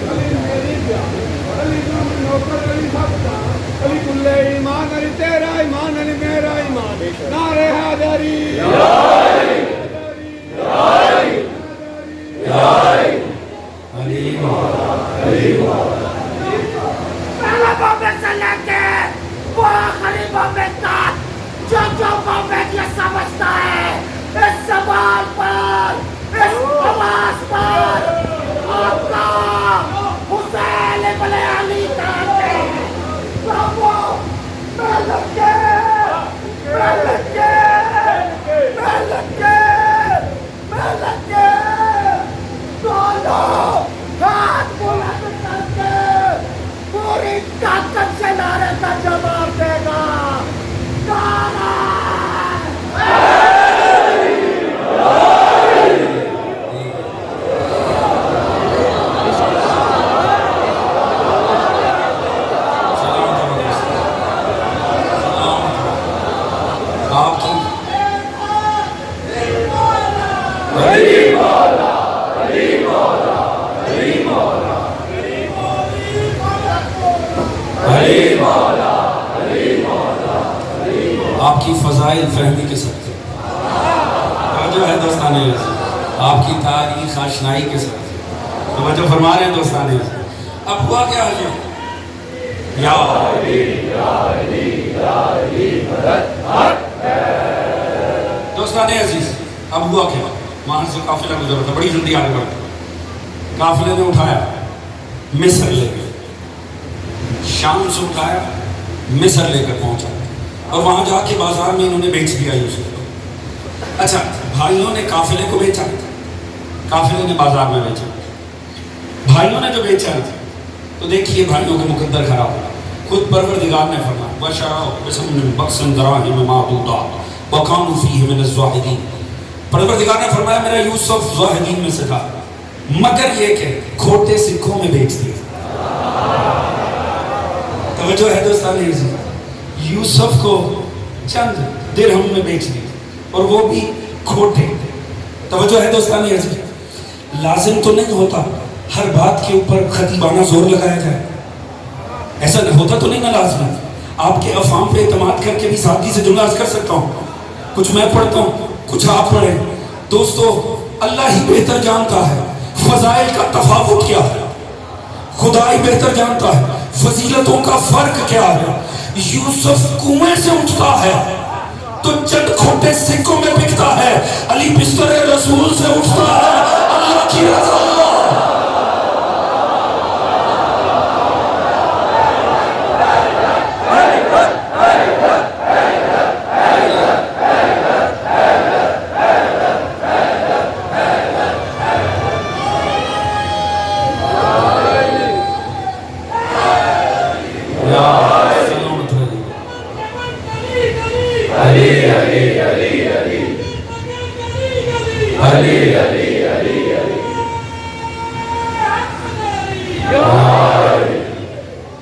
علی میری پیار علی نوکر علی سب کا علی کل ایمان علی تیرا ایمان علی میرا ایمان نعرہ حیدری علی مولا علی مولا پہلا بامبے سے لے کے وہ آخری بامبے تک جو بامبے یہ سمجھتا ہے اس سوال پر اس آواز پر آپ کا حسین ابن علی کہتے ہیں وہ ملک کے دونوں ہاتھ بلند کر کے پوری طاقت سے نعرے کا جواب دے گا نعرہ آپ کی فضائل فہمی کے ساتھ جو ہے دوستانے آپ کی تاریخ آشنائی کے ساتھ توجہ فرما رہے ہیں دوستانے اب ہوا کیا ہے یا دوستانے عزیز اب ہوا کیا وہاں سے قافلہ گزرا تھا بڑی جلدی آگے بڑھا قافلے نے اٹھایا مصر لے گئے شام سے اٹھایا مصر لے کر پہنچا اور وہاں جا کے بازار میں انہوں نے بیچ دیا یوسف کو اچھا بھائیوں نے قافلے کو بیچا قافلے نے بازار میں بیچا بھائیوں نے جو بیچا تو دیکھیے بھائیوں کے مقدر خراب ہوا خود پروردگار نے فرمایا وَشَرَوْا بِثَمَنٍ بَخْسٍ دَرَاهِمَ مَعْدُودَةٍ وَكَانُوا فِيهِ مِنَ الزَّاهِدِينَ پروردگار نے فرمایا میرا یوسف زاہدین میں سے تھا مگر یہ کہ کھوٹے سکھوں میں بیچ دیا توجہ ہے دوستان یوسف کو چند درہم میں بیچ دی اور وہ بھی کھوٹے توجہ ہے دوستان لازم تو نہیں ہوتا ہر بات کے اوپر خطیبانہ زور لگایا جائے ایسا ہوتا تو نہیں نا لازم آپ کے افہام پہ اعتماد کر کے بھی سادگی سے جملہ عرض کر سکتا ہوں کچھ میں پڑھتا ہوں کچھ آپ پڑھیں دوستو اللہ ہی بہتر جانتا ہے فضائل کا تفاوت کیا ہے خدا ہی بہتر جانتا ہے فضیلتوں کا فرق کیا ہے یوسف کنویں سے اٹھتا ہے تو چند کھوٹے سکوں میں بکتا ہے علی بستر رسول سے اٹھتا ہے اللہ کی رضا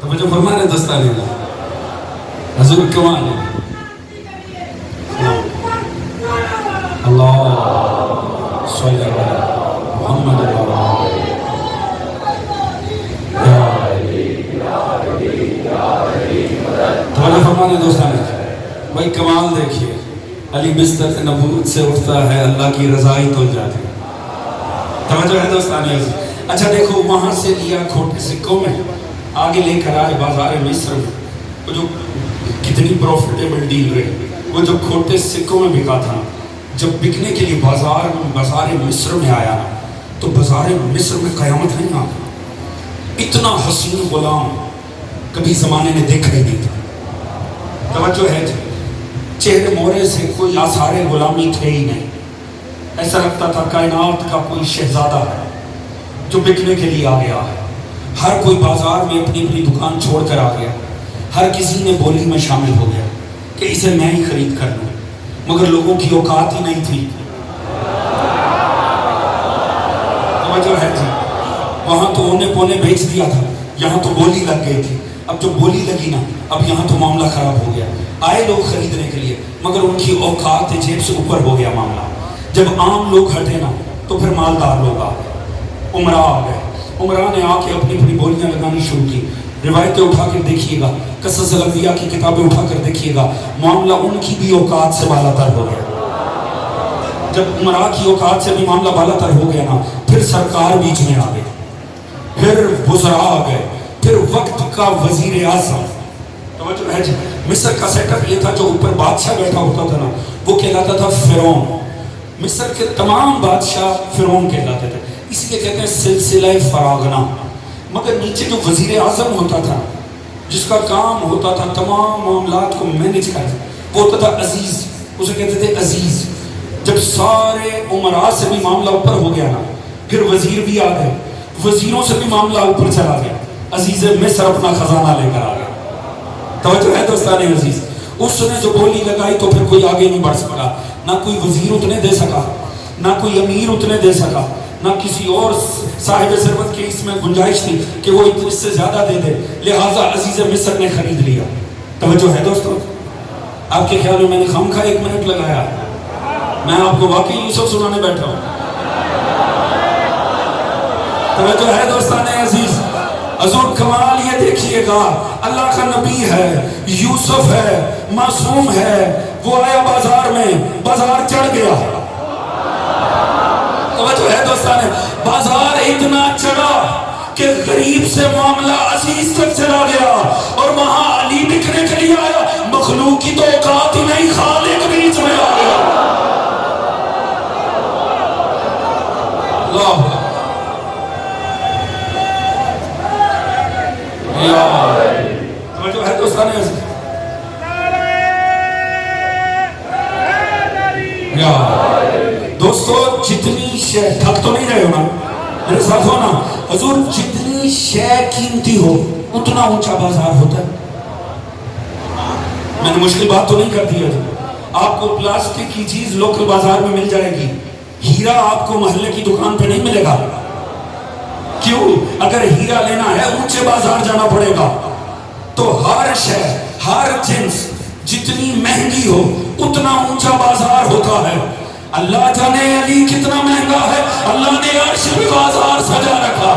توجہ فرما رہے دستانے حضور کمال اللہ صلی اللہ محمد توجہ فرما رہے دوستانے بھائی کمال دیکھئے علی بستر نبوت سے اٹھتا ہے اللہ کی رضائی تو جاتی توجہ ہے دوستانے اچھا دیکھو وہاں سے لیا کھوٹے سکوں میں آگے لے کر آئے بازار مصر میں وہ جو کتنی پروفیٹیبل ڈیل رہی وہ جو کھوٹے سکوں میں بکا تھا جب بکنے کے لیے بازار مصر میں آیا تو بازار مصر میں قیامت نہیں آتا اتنا حسین غلام کبھی زمانے نے دیکھا ہی نہیں تھا توجہ ہے چہرے مورے سے کوئی آثار غلامی تھے ہی نہیں ایسا لگتا تھا کائنات کا کوئی شہزادہ ہے جو بکنے کے لیے آ گیا ہے ہر کوئی بازار میں اپنی اپنی دکان چھوڑ کر آ گیا ہر کسی نے بولی میں شامل ہو گیا کہ اسے میں ہی خرید کر لوں مگر لوگوں کی اوقات ہی نہیں تھی توجہ ہے جی وہاں تو اونے پونے بیچ دیا تھا یہاں تو بولی لگ گئی تھی اب جو بولی لگی نا، اب یہاں تو معاملہ خراب ہو گیا. آئے لوگ خریدنے کے لیے مگر ان کی اوقات جیب سے اوپر ہو گیا معاملہ. جب عام لوگ ہٹے نا تو پھر مالدار لوگ آ گئے، عمرہ آ گئے. عمرہ نے آ کے اپنی اپنی بولیاں لگانی شروع کی. روایتیں اٹھا کر دیکھیے گا، قصص الانبیاء کی کتابیں اٹھا کر دیکھیے گا، معاملہ ان کی بھی اوقات سے بالا تر ہو گیا. جب عمرہ کی اوقات سے بھی معاملہ بالا تر ہو گیا نا، پھر سرکار بیچ میں آ گئے، پھر وزراء آ گئے، پھر وقت کا وزیر اعظم. توجہ ہے جی. مصر کا سیٹ اپ یہ تھا، جو اوپر بادشاہ بیٹھا ہوتا تھا نا وہ کہلاتا تھا فرعون. مصر کے تمام بادشاہ فرعون کہلاتے تھے، اس لیے کہتے ہیں سلسلہ فراغنا. مگر نیچے جو وزیر اعظم ہوتا تھا، جس کا کام ہوتا تھا تمام معاملات کو مینج کرنا، وہ ہوتا تھا عزیز. اسے کہتے تھے عزیز. جب سارے عمراء سے بھی معاملہ اوپر ہو گیا نا، پھر وزیر بھی آ گئے، وزیروں سے بھی معاملہ اوپر چلا گیا. عزیز مصر اپنا خزانہ لے کر آ گیا. توجہ ہے دوستان عزیز. اس نے جو بولی لگائی تو پھر کوئی آگے نہیں بڑھ سکا. نہ کوئی وزیر اتنے دے سکا، نہ کوئی امیر اتنے دے سکا، نہ کسی اور صاحب ثروت کی اس میں گنجائش تھی کہ وہ اس سے زیادہ دے دے. لہٰذا عزیز مصر نے خرید لیا. توجہ ہے دوستو. آپ کے خیال میں میں نے خامخواہ 1 منٹ لگایا؟ میں آپ کو واقعی یوسف سنانے بیٹھا ہوں. توجہ ہے دوستان عزیز. حضور کمال یہ دیکھیے گا، اللہ کا نبی ہے، یوسف ہے، معصوم ہے. وہ آیا بازار میں، بازار چڑھ گیا. توجہ ہے دوستان، بازار اتنا چڑھا کہ غریب سے معاملہ عزیز تک چلا گیا. اور وہاں علی بکنے کے لیے آیا. مخلوق کی تو اوقات ہی نہیں، خالق بیچ میں آ گیا. اللہ توجہ ہے دوستان عزیز. دوستو جتنی شے، تھک تو نہیں رہے ہو نا میرے ساتھ ہو نا. حضور جتنی شے قیمتی ہو اتنا اونچا بازار ہوتا ہے. میں نے مشکل بات تو نہیں کر دی ہے. آپ کو پلاسٹک کی چیز لوکل بازار میں مل جائے گی، ہیرا آپ کو محلے کی دکان پہ نہیں ملے گا. کیوں؟ اگر ہیرا لینا ہے اونچے بازار جانا پڑے گا. تو ہر شے، ہر جنس جتنی مہنگی ہو اتنا اونچا بازار ہوتا ہے. اللہ جانے علی کتنا مہنگا ہے، اللہ نے عرش پہ بازار سجا رکھا.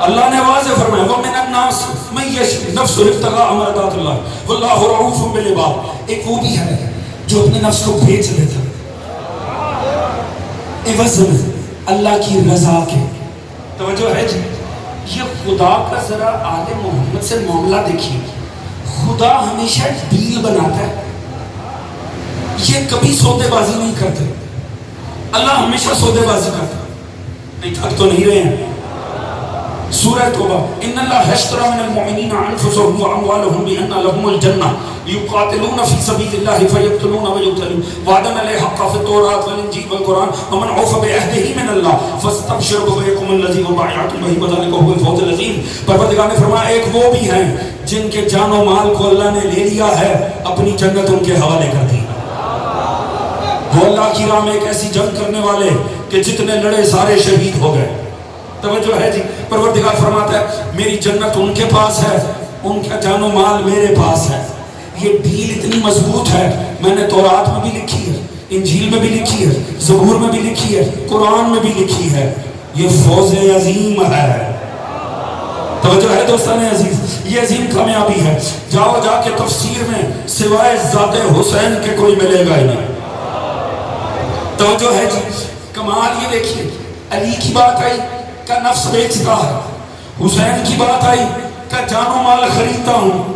اللہ نے واضح فرمایا وَمِنَ النَّاسِ مَن يَشْرِي نَفْسَهُ ابْتِغَاءَ مَرْضَاتِ اللَّهِ وَاللَّهُ رَءُوفٌ بِالْعِبَادِ. ایک وہ بھی ہے جو اپنے نفس کو بیچ دیتا عوض میں اللہ کی رضا کے. توجہ ہے جی. یہ خدا کا ذرا آل محمد سے معاملہ دیکھیے. خدا ہمیشہ ڈیل بناتا ہے، یہ کبھی سودے بازی نہیں کرتے. اللہ ہمیشہ سودے بازی کرتا ہے. نہیں تھک تو نہیں رہے ہیں. سورہ توبہ ان اللہ اشترى من المؤمنین انفسهم واموالهم بان لهم الجنہ یقاتلون فی سبیل اللہ فیقتلون ویقتلون وعدا علیہ حقا فی التوراۃ والانجیل والقرآن ومن اوفى بعہدہ من اللہ فاستبشروا ببیعکم الذی بایعتم بہ وذلک هو الفوز العظیم. پروردگار نے فرمایا ایک وہ بھی ہیں جن کے جان و مال کو اللہ نے لے لیا ہے، اپنی جنت ان کے حوالے کر دی. وہ اللہ کی راہ میں ایک ایسی جنگ کرنے والے کہ جتنے لڑے سارے شہید ہو گئے. توجہ ہے جی. پروردگار فرماتا ہے میری جنت ان کے پاس ہے، ان کا جان و مال میرے پاس ہے. یہ ڈیل اتنی مضبوط ہے، میں نے تورات میں بھی لکھی ہے، انجیل میں بھی لکھی ہے، زبور میں بھی لکھی ہے، قرآن میں بھی لکھی ہے. یہ فوز عظیم ہے. توجہ ہے دوستان عزیز. یہ عظیم کامیابی ہے. جاؤ جا کے تفسیر میں سوائے ذات حسین کے کوئی ملے گا ہی نہیں. توجہ ہے جی. کمال یہ دیکھیے، علی کی بات آئی کا نفس بیچتا ہے، حسین کی بات آئی کا جان و مال خریدتا ہوں.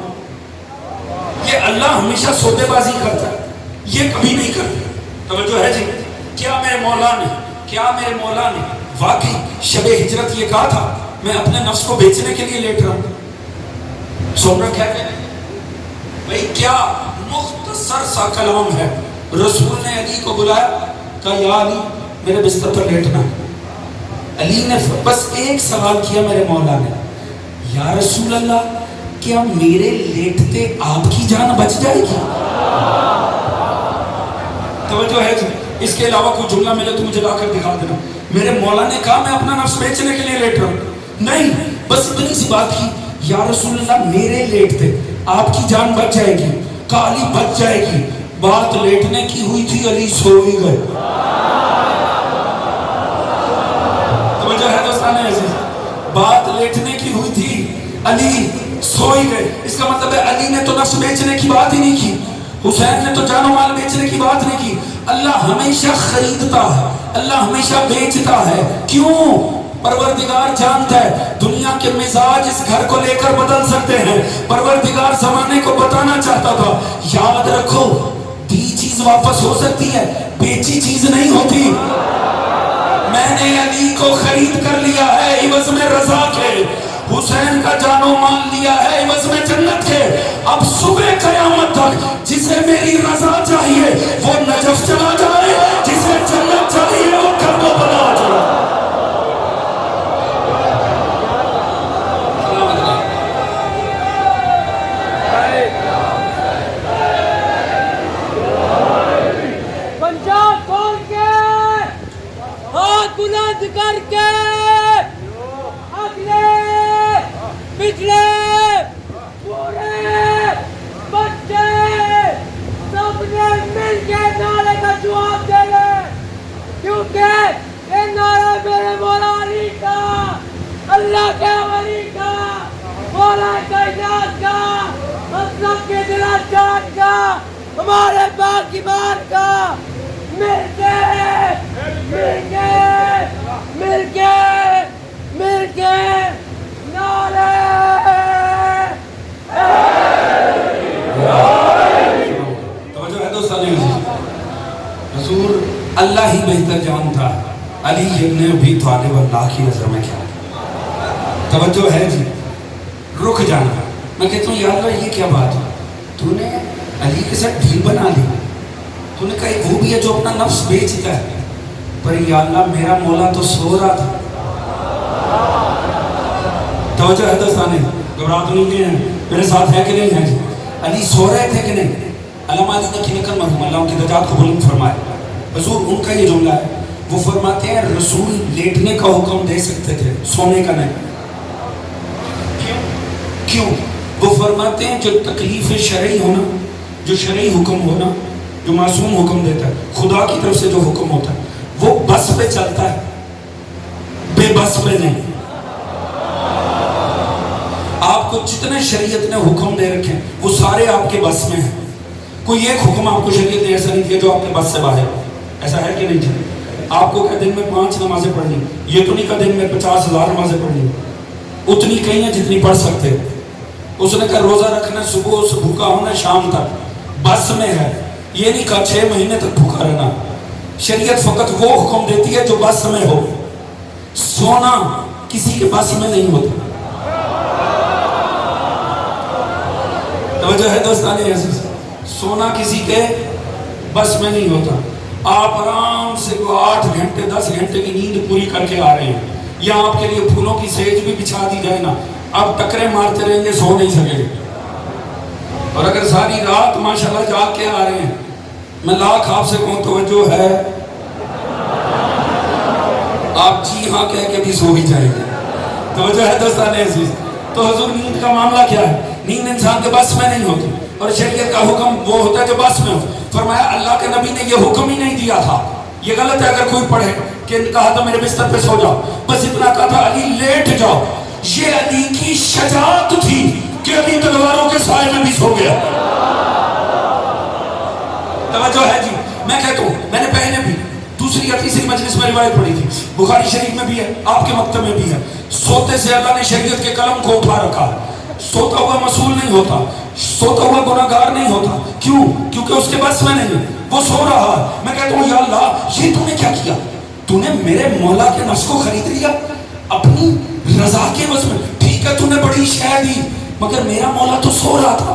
یہ اللہ ہمیشہ سودے بازی کرتا ہے، یہ کبھی نہیں کرتا. توجہ ہے جی. کیا میرے مولا نے واقعی شب ہجرت یہ کہا تھا میں اپنے نفس کو بیچنے کے لیے لیٹ رہا ہوں؟ سن رہا کیا کہنے بھائی، کیا مختصر سا کلام ہے. رسول نے علی کو بلایا، کہا یا علی میرے بستر پر لیٹنا. علی نے بس ایک سوال کیا میرے مولا نے، یا رسول اللہ کیا میرے لیٹتے آپ کی جان بچ جائے گی؟ توجہ ہے جی. اس کے علاوہ کوئی جملہ ملے تو مجھے لا کر دکھا دینا. میرے مولا نے کہا میں اپنا نفس بیچنے کے لیے لیٹ رہا ہوں. نہیں، بس اتنی سی بات کی، یا رسول اللہ میرے لیٹتے آپ کی جان بچ جائے گی. کہا علی بچ جائے گی. بات لیٹنے کی ہوئی تھی, علی سو ہی گئے. توجہ ہے دوستان عزیز, بات لیٹنے کی ہوئی تھی, علی سو ہی گئے. اس کا مطلب ہے علی نے تو نفس بیچنے کی بات ہی نہیں کی, حسین نے تو جان و مال بیچنے کی بات نہیں کی. اللہ ہمیشہ خریدتا ہے, اللہ ہمیشہ بیچتا ہے. کیوں؟ پروردگار جانتا ہے دنیا کے مزاج اس گھر کو لے کر بدل سکتے ہیں. پروردگار زمانے کو بتانا چاہتا تھا, یاد رکھو دی چیز واپس ہو سکتی ہے, بیچی چیز نہیں ہوتی. میں نے علی کو خرید کر لیا ہے عوض میں رضا کے, حسین کا جان و مال لیا ہے عوض میں جنت کے. اب صبح قیامت تک جسے میری رضا چاہیے وہ نجف چلا جائے, جسے جنت چاہیے وہ کربلا چلا جائے. پنجاب کھول کے ہاتھ بلند کر کے اگلے پچھلے پورے بچے سب نے مل کے نعرے کا جواب دے لے, کیونکہ یہ نعرہ میرے مولا علی کا, اللہ کے ولی کا, مولا کائنات کا, حضرت کے دلات کا, ہمارے پاک ایمان کا. مل کے نعرے توجہ ہے دوستان عزیز, حضور اللہ ہی بہتر جانتا علی ابن ابی طالب اللہ کی نظر میں کیا. توجہ ہے جی, رک جانا. میں کہتا ہوں یا اللہ یہ کیا بات ہے, تو نے علی کے ساتھ ڈھیل بنا لی, تو نے کہا وہ بھی ہے جو اپنا نفس بیچتا ہے, پر یا اللہ میرا مولا تو سو رہا تھا. توجہ ہے دوستانے, گھبراہٹ نہیں ہیں, میرے ساتھ ہے کہ نہیں ہے جی. علی سو رہے تھے کہ نہیں؟ علامہ علی نقی نکل مرحوم اللہ ان کی درجات کو بلند فرمائے. حضور ان کا یہ جملہ ہے, وہ فرماتے ہیں رسول لیٹنے کا حکم دے سکتے تھے, سونے کا نہیں. کیوں؟ وہ فرماتے ہیں جو تکلیف شرعی ہونا, جو شرعی حکم ہونا, جو معصوم حکم دیتا ہے, خدا کی طرف سے جو حکم ہوتا ہے وہ بس پہ چلتا ہے, بے بس پہ نہیں. آپ کو جتنے شریعت نے حکم دے رکھے ہیں وہ سارے آپ کے بس میں ہیں. کوئی ایک حکم آپ کو شریعت نے ایسا نہیں دیا جو آپ کے بس سے باہر ہو. ایسا ہے کہ نہیں جی؟ آپ کو کہ دن میں 5 نمازیں پڑھنی, یہ تو نہیں کہ دن میں 50,000 نمازیں پڑھنی, اتنی کہیں ہیں جتنی پڑھ سکتے. اس نے کہا روزہ رکھنا صبح سے بھوکا ہونا شام تک, بس میں ہے. یہ نہیں کہا 6 مہینے تک بھوکا رہنا. شریعت فقط وہ حکم دیتی ہے جو بس میں ہو. سونا کسی کے بس میں نہیں ہوتا. توجہ ہے دوستان عزیز, سونا کسی کے بس میں نہیں ہوتا. آپ آرام سے 8 گھنٹے 10 گھنٹے کی نیند پوری کر کے آ رہے ہیں, یا آپ کے لیے پھولوں کی سیج بھی بچھا دی جائے نا, آپ ٹکرے مارتے رہیں گے, سو نہیں سکیں گے. اور اگر ساری رات ماشاءاللہ جاگ کے آ رہے ہیں, میں لاکھ آپ سے کہوں توجہ ہے, آپ جی ہاں کہہ کے بھی سو ہی جائیں گے. توجہ ہے دوستان عزیز. تو حضور نیند کا معاملہ کیا ہے؟ نیند انسان کے بس میں نہیں ہوتی, اور شریعت کا حکم وہ ہوتا ہے جو بس میں ہو. فرمایا اللہ کے نبی نے یہ حکم ہی نہیں دیا تھا. یہ غلط ہے اگر کوئی پڑھے کہ کہا تھا میرے بستر پہ سو جاؤ, بس اتنا کہا تھا علی لیٹ جاؤ. یہ علی کی شجاعت تھی کہ علی تلواروں کے سائے میں بھی سو گیا. توجہ ہے جی. میں کہتا ہوں, میں نے پہلے بھی دوسری یا تیسری مجلس میں روایت پڑھی تھی, بخاری شریف میں بھی ہے, آپ کے مکتب میں بھی ہے. سوتے سے اللہ نے شریعت کے قلم کو اٹھا رکھا ہے. سوتا ہوا مسئول نہیں ہوتا, سوتا ہوا گناہگار نہیں ہوتا. کیوں؟ کیونکہ اس کے بس میں نہیں, وہ سو رہا ہے. میں کہتا ہوں یا اللہ یہ تو نے کیا کیا, تو نے میرے مولا کے نفس کو خرید لیا اپنی رضا کے بس میں. ٹھیک ہے تو نے بڑی شے دی, مگر میرا مولا تو سو رہا تھا.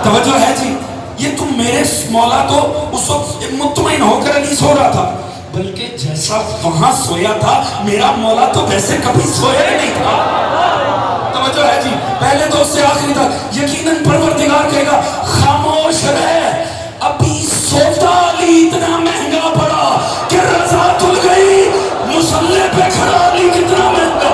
توجہ ہے جی. یہ تم میرے مولا تو اس وقت مطمئن ہو کر نہیں سو رہا تھا, بلکہ جیسا وہاں سویا تھا میرا مولا تو ویسے کبھی سویا ہی نہیں تھا. توجہ ہے جی. پہلے تو اس سے آخری تک یقیناً پروردگار کہے گا خاموش رہے, ابھی سوتا علی اتنا مہنگا پڑا کہ رضا تل گئی, مسلح پہ کھڑا علی کتنا مہنگا.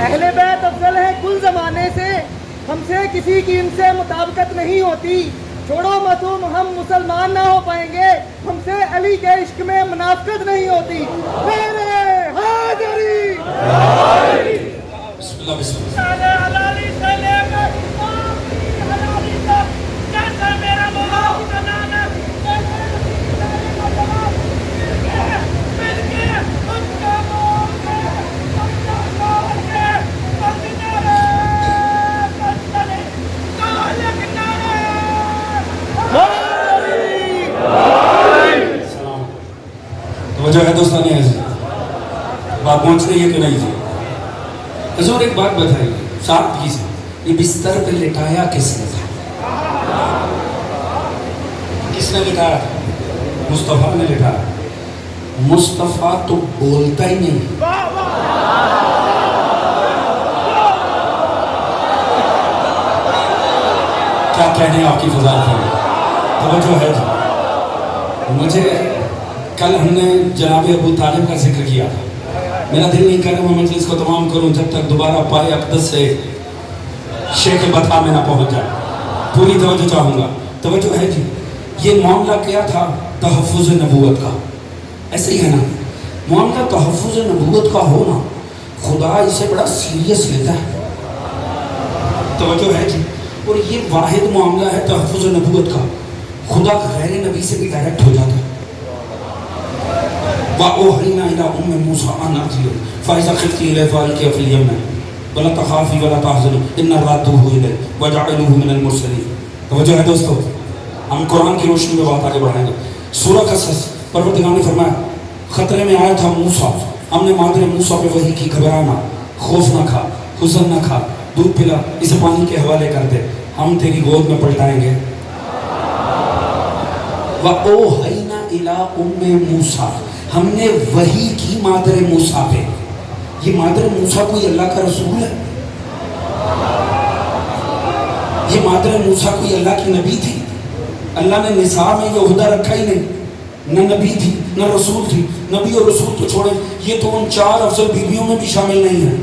اہل بیت افضل ہیں کل زمانے سے، ہم سے کسی کی ان سے مطابقت نہیں ہوتی، چھوڑو معصوم ہم مسلمان نہ ہو پائیں گے، ہم سے علی کے عشق میں منافقت نہیں ہوتی۔ میرے حاضری بسم اللہ بسم اللہ۔ توجہ ہے دوستان عزیز، بات پہنچ رہی ہے کہ نہیں جی؟ حضور ایک بات بتائیے ساتھ سے، یہ بستر پہ لٹایا کس نے تھا؟ کس نے لٹایا تھا؟ مصطفیٰ نے لٹایا۔ مصطفیٰ تو بولتا ہی نہیں، کیا کہنے آپ کی فضا ہے؟ توجہ ہے جی؟ مجھے کل ہم نے جناب ابو طالب کا ذکر کیا تھا، میرا دل نہیں کر رہا میں مجلس کو تمام کروں جب تک دوبارہ پائے اقدس سے شیخ بطا میں نہ پہنچ جائے۔ پوری توجہ چاہوں گا، توجہ ہے جی؟ یہ معاملہ کیا تھا؟ تحفظ نبوت کا، ایسے ہی ہے نا؟ معاملہ تحفظ نبوت کا ہونا خدا اسے بڑا سیریس لیتا ہے، توجہ ہے جی؟ اور یہ واحد معاملہ ہے تحفظ نبوت کا، خدا غیر نبی سے بھی ڈائریکٹ ہو جاتا ہے۔ وَأُوحَيْنَا إِلَىٰ أُمِّ مُوسَىٰ أَنْ أَرْضِعِيهِ فَإِذَا خِفْتِ إِلَيْهِ فَأَلْقِيهِ فِي الْيَمِّ وَلَا تَخَافِي وَلَا تَحْزَنِي إِنَّا رَادُّوهُ إِلَيْكِ وَجَاعِلُوهُ مِنَ الْمُرْسَلِينَ۔ توجہ ہے دوستو، ہم قرآن کی روشنی میں بات آگے بڑھائیں گے۔ سورہ قصص، پروردگار نے فرمایا خطرے میں آیا تھا موسیٰ، ہم نے مادر موسیٰ پہ وحی کی، گھبرانا، خوف نہ کھا، حزن نہ کھا، دودھ پلا، اسے پانی کے حوالے کر دے، ہم تیری گود میں پلٹائیں گے۔ وَأُوحَيْنَا إِلَىٰ أُمِّ مُوسَىٰ، ہم نے وحی کی مادر موسیٰ پہ۔ یہ مادر موسیٰ کوئی اللہ کا رسول ہے؟ یہ مادر موسیٰ کوئی اللہ کی نبی تھی؟ اللہ نے نساء میں یہ عہدہ رکھا ہی نہیں، نہ نبی تھی نہ رسول تھی۔ نبی اور رسول تو چھوڑے، یہ تو ان 4 افضل بیویوں میں بھی شامل نہیں ہے۔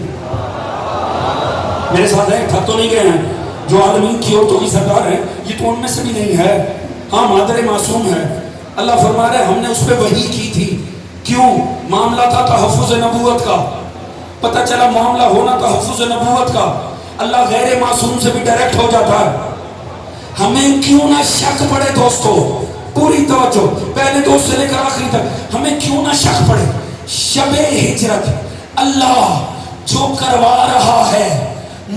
میرے ساتھ ہے، تھک تو نہیں گئے ہیں؟ جو عالمین کی عورتوں کی سردار ہے یہ تو ان میں سے بھی نہیں ہے۔ ہاں مادر معصوم ہے، اللہ فرما رہے ہم نے اس پہ وحی کی تھی۔ کیوں؟ معاملہ تھا تحفظ نبوت کا، پتہ چلا معاملہ ہونا تحفظ نبوت کا، اللہ غیر معصوم سے بھی ڈائریکٹ ہو جاتا ہے۔ ہمیں کیوں نہ شک پڑے دوستو، پوری توجہ پہلے دوست سے لے کر آخری تک، ہمیں کیوں نہ شک پڑے، شب ہجرت اللہ جو کروا رہا ہے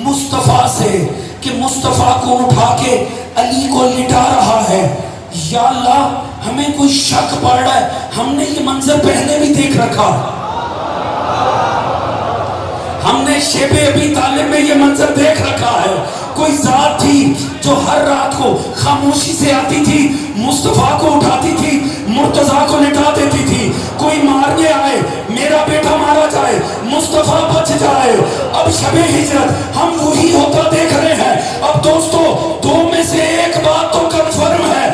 مصطفیٰ سے کہ مصطفیٰ کو اٹھا کے علی کو لٹا رہا ہے، یا اللہ ہمیں کوئی شک پڑ رہا ہے، ہم نے یہ منظر پہلے بھی دیکھ رکھا، ہم نے شیب ابی طالب میں یہ منظر دیکھ رکھا ہے۔ کوئی ذات تھی جو ہر رات کو خاموشی سے آتی تھی، مصطفیٰ کو اٹھاتی تھی، مرتضیٰ کو لٹا دیتی تھی۔ کوئی مارنے آئے، میرا بیٹا مارا جائے، مصطفیٰ بچ جائے۔ اب شب ہجرت ہم وہی ہوتا دیکھ رہے ہیں۔ اب دوستو 2 میں سے ایک بات تو کنفرم ہے،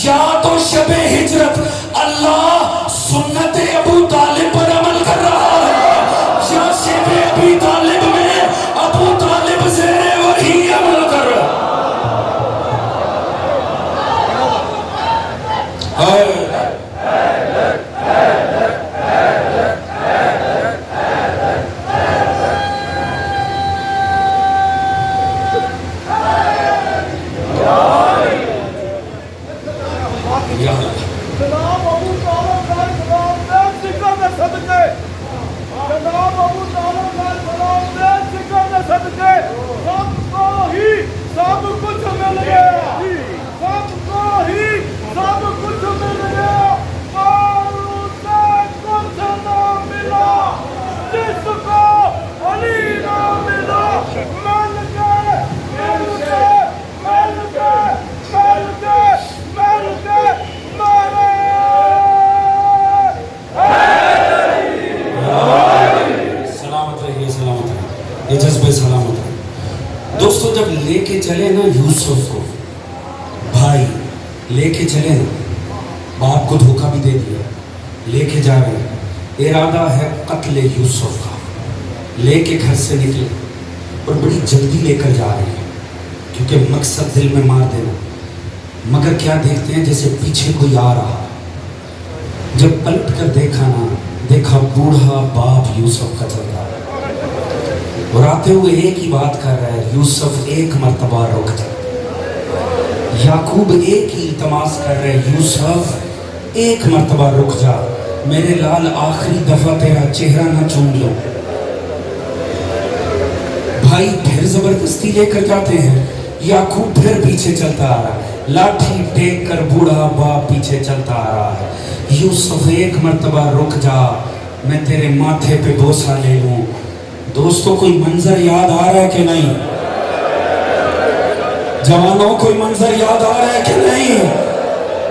یا تو شب ہجرت اللہ سنت ابو طالب پر عمل کر رہا ہے، یا شب ابی طالب میں ابو طالب سے وہی عمل کر رہا ہے۔ جناب ابو طالب کا سلام دے ذکر دے صدقے، جناب ابو طالب کا سلام دے ذکر دے صدقے سب کو ہی سب کچھ مل گیا، سب کو ہی سب کچھ مل گیا، اور اسے کچھ نہ ملا جس کو علی نہ ملا۔ مل گئے مل گئے مل گئے مل گئے مل گئے مارے۔ سلامت رہیے، سلامت رہیے، یہ جذبے سلامت رہیے۔ دوستو جب لے کے چلے نا یوسف کو، بھائی لے کے چلے نا، باپ کو دھوکہ بھی دے دیا، لے کے جا رہے، ارادہ ہے قتل یوسف کا، لے کے گھر سے نکلے اور بڑی جلدی لے کر جا رہے ہیں کیونکہ مقصد دل میں مار دینا. مگر کیا دیکھتے ہیں جیسے پیچھے کوئی آ رہا. جب پلٹ کر دیکھا نا، دیکھا بوڑھا باپ یوسف کا چلتا ہے اور آتے ہوئے ایک ہی بات کر رہا ہے، یوسف ایک مرتبہ رک جا. یعقوب ایک ہی التماس کر رہے، یوسف ایک مرتبہ رک جا، میرے لال آخری دفعہ تیرا چہرہ نہ چوم لو. بھائی پھر زبردستی لے کر جاتے ہیں. یعقوب پھر پیچھے چلتا آ رہا ہے، لاٹھی ٹیک کر بوڑھا باپ پیچھے چلتا آ رہا ہے. یوسف ایک مرتبہ رک جا، میں تیرے ماتھے پہ بوسہ لے لوں. دوستوں کوئی منظر یاد آ رہا ہے کہ نہیں؟ جوانوں کوئی منظر یاد آ رہا ہے کہ نہیں؟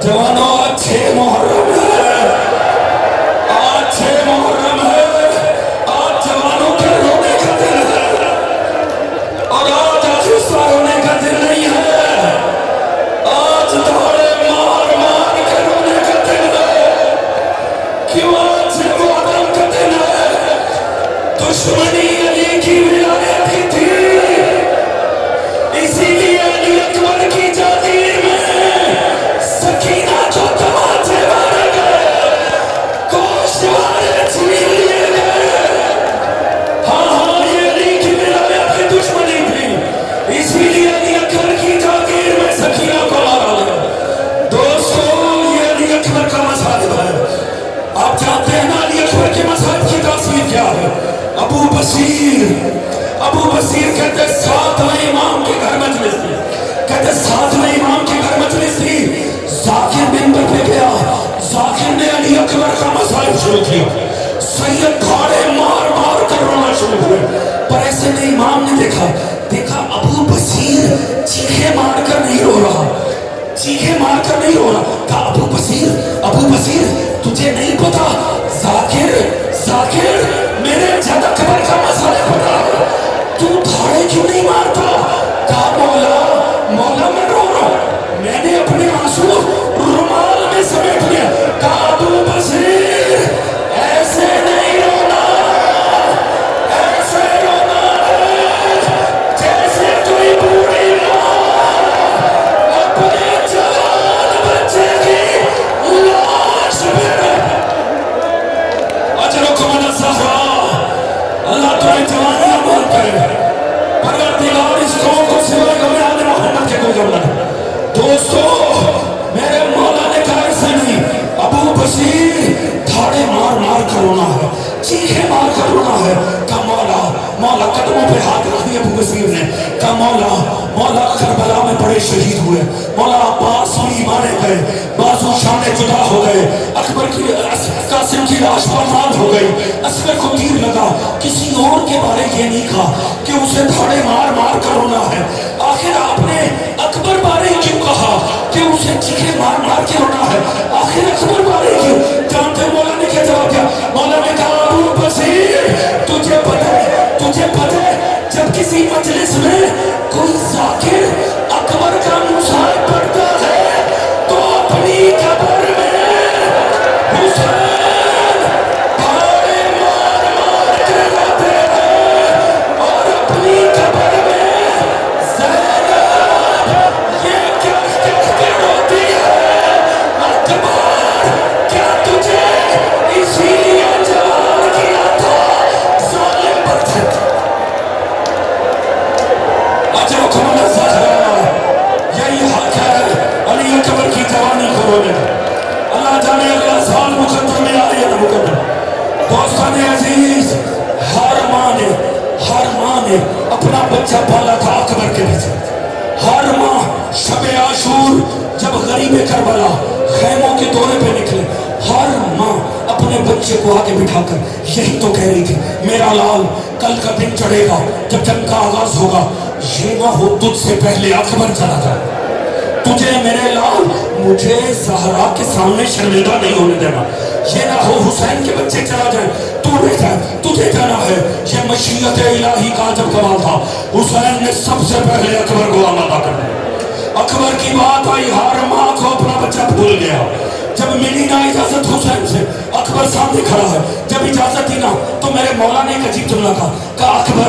جوانوں آج 6 محرم ہے، آج 6 محرم ہے، آج جوانوں کے رونے کا دن ہے اور آج آخر رونے کا دن نہیں ہے، آج دھاڑے مار مار کے رونے کا دن ہے. کیوں آج 6 محرم کا دن ہے؟ دشمنی علی کی ولایت کی تھی، اسی لیے علی اکبر کی جاگیر میں سکینہ جو تماچے مارے گئے، گوشت والے چھین لیے گئے. ہاں یہ علی کی ولایت کی دشمنی تھی، اسی لیے علی اکبر کی جاگیر میں سکینہ کو مارا گیا. دوستو یہ علی اکبر کا مذہب ہے. آپ جانتے ہیں نا علی اکبر کے مذہب کی تاثیر کیا ہے؟ ابو بصیر کہتے 7ویں امام کے گھر مجلس تھی، کہتے 7ویں امام کے گھر مجلس تھی. ذاکر منبر پہ گیا، ذاکر نے علی اکبر کا مذہب شروع کیا. سید دھاڑے مار مار کر رونا شروع ہوئے، پر ایسے میں امام نے دیکھا ابو بصیر چیخے مار کر نہیں رو رہا، چیخے مار کر نہیں رو رہا. کہا ابو بصیر تجھے نہیں پتا ذاکر میرے جد اکبر کا مسئلہ پتا ہے، تو دھاڑے کیوں نہیں مارتا؟ کہا مولا میں رو رہا ہوں، میں نے اپنے آنسو رومال میں سمیٹ لیا. کہا ابو بصیر ایسے نہیں رونا، ایسے رونا ہے جیسے کوئی بوڑھی ماں اپنے جوان بچے کی لاش پہ. اجرکم الزہرا، اللہ تمہیں جوانی عمل کرے. پروردگار اس قوم کو سوائے غم آل محمد کے کوئی غم نہ دے. دوستو میرے مولا نے کہا ایسے نہیں، ابو بصیر دھاڑے مار مار کر رونا ہے، چیخے مار کر رونا ہے. کہا مولا قدموں پہ ہاتھ رکھ دیا ابو بصیر نے. کہا مولا کربلا میں بڑے شہید ہوئے، مولا عباس بھی مارے گئے، بازو شانے جدا ہو گئے، اکبر کی قاسم کی لاش برباد ہو گئی، اصغر کو تیر لگا. کسی اور کے بارے یہ نہیں کہا کہ اسے دھاڑے مار مار کر رونا ہے. آخر آپ نے اکبر بارے کیوں کہا کہ اسے چیخے مار مار کے رونا ہے؟ آخر اکبر بارے کیوں؟ جانتے مولا نے کیا جواب دیا؟ مولا نے کہا ابو بصیر تجھے پتہ ہے جب کسی مجلس میں کوئی ذاکر اکبر کا مصاحب پڑھتا ہے تو اپنی قبر میں حسین دھاڑے مار مار کے روتے ہیں اور اپنی قبر میں زینب یہ کہہ کے روتی ہے، اکبر کیا تجھے اسی لیے جوان کیا تھا ظالم برکت. اجرکم الزہرا، یہی حق ہے علی اکبر کی جوانی کو رونے کا. اللہ جانے اگلا سال مقدر میں آ یا نہ مقدر. دوستان عزیز، ہر ماں نے اپنا بچہ پالا تھا اکبر کے پیچھے. ہر ماں شب عاشور جب غریب کربلا خیموں کے دورے پہ نکلے، ہر ماں اپنے بچے کو آگے بٹھا کر یہی تو کہہ رہی تھی، میرا لال کل کا دن چڑھے گا جب جنگ کا آغاز ہوگا، یہ نہ ہو تجھ سے پہلے اکبر چلا جائے. تجھے میرے لال مجھے زہرا کے سامنے شرمندہ نہیں ہونے دینا. یہ نہ ہو حسین کے بچے چلا جائیں تو رہ جائے، تجھے جانا ہے. یہ مشیت الہی کا جب کمال تھا، حسین نے سب سے پہلے اکبر کو آمادہ کر دیا. اکبر کی بات آئی، ہر ماں کو اپنا بچہ بھول گیا. جب ملی نہ اجازت حسین سے، اکبر سامنے کھڑا ہے، جب اجازت دی نا تو میرے مولا نے ایک عجیب جملہ کہا، اکبر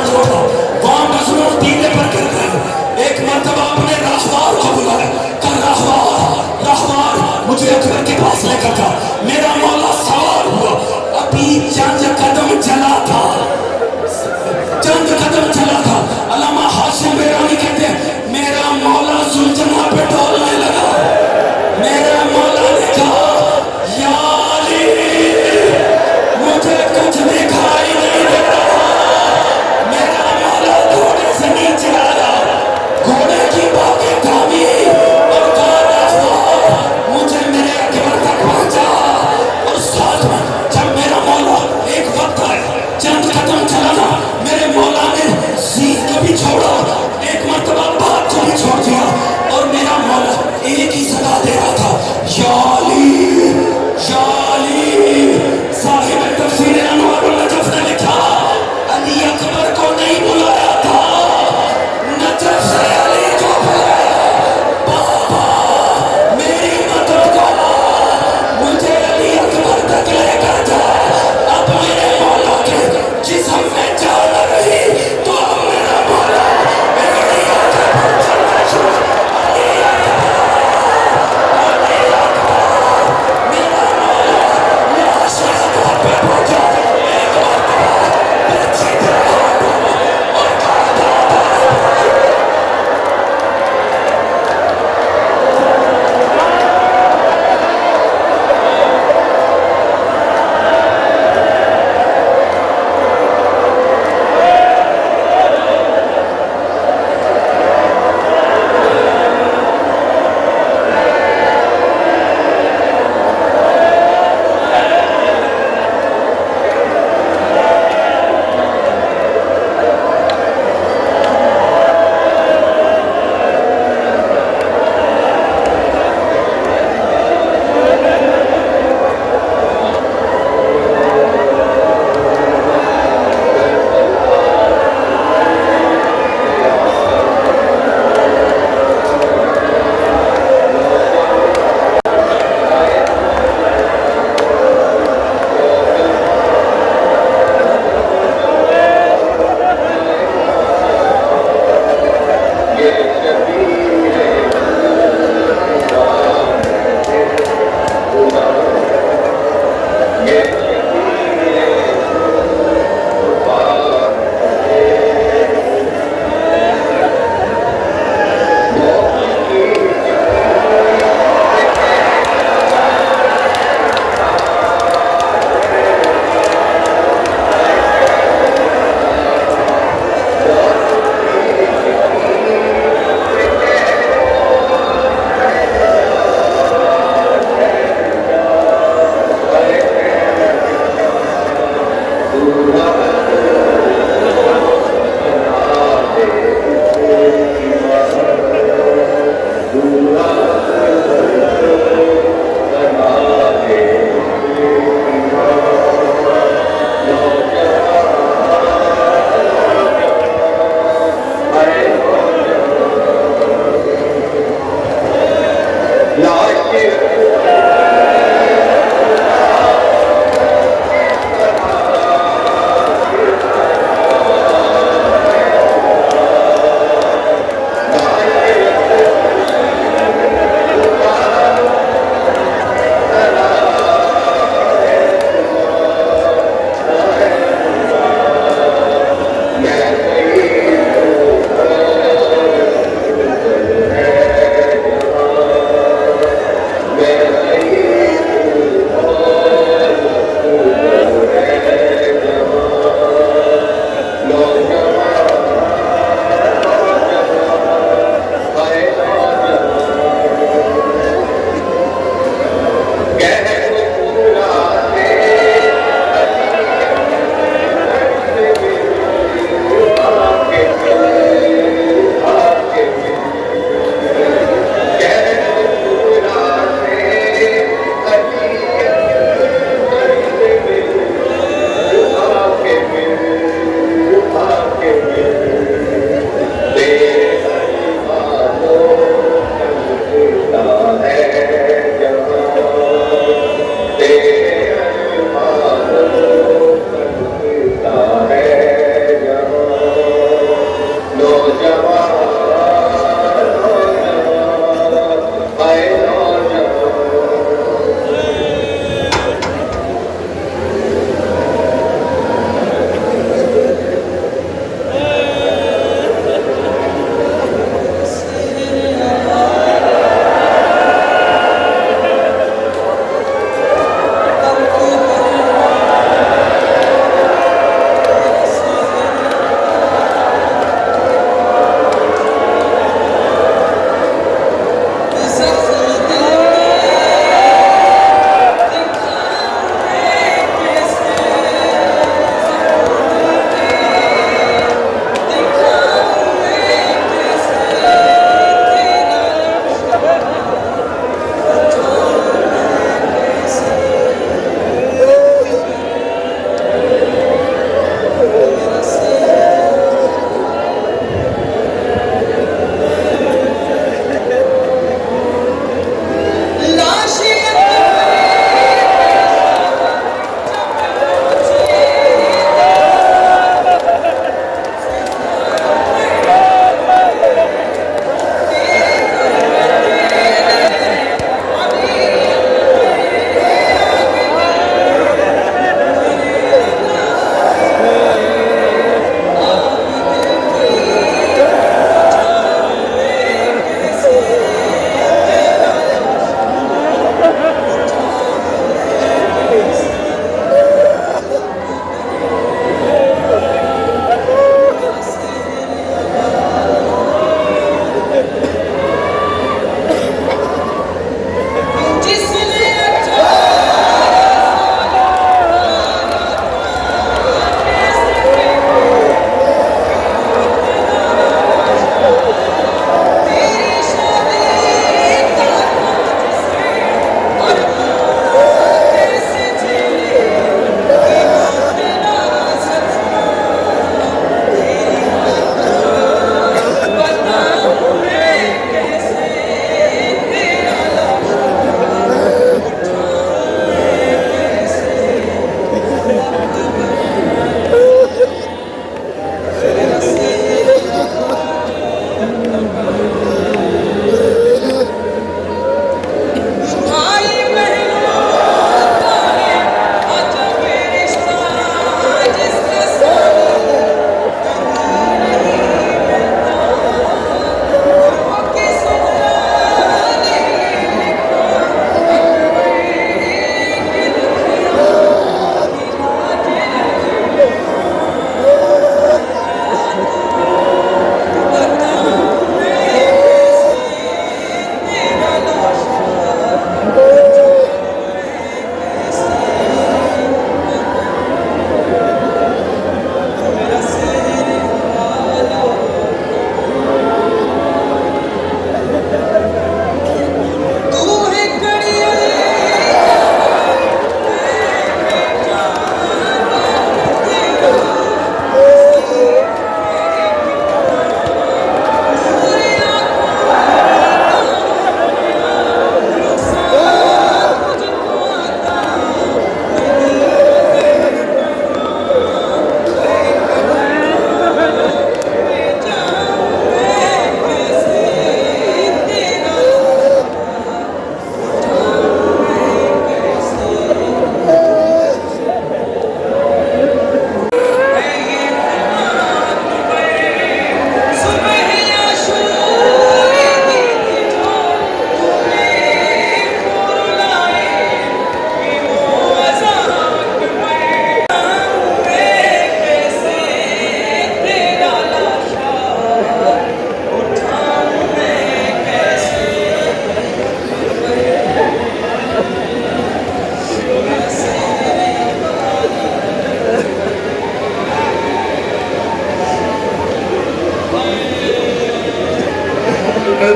چھوڑ اٹھا وہاں مظلوم دینے پر گر گئے ایک مرتبہ اپنے راہوار کو بلایا کہ راہوار مجھے اکبر کے پاس لے کر جا میرا مولا سوار ہوا ابھی چند قدم چلا تھا علامہ ہاشم بیرانی کہتے ہیں میرا مولا سلطنہ پہ ڈولنے لگا میرا مولا نے کہا یا علی مجھے کچھ دکھائی نہیں دے رہا میرا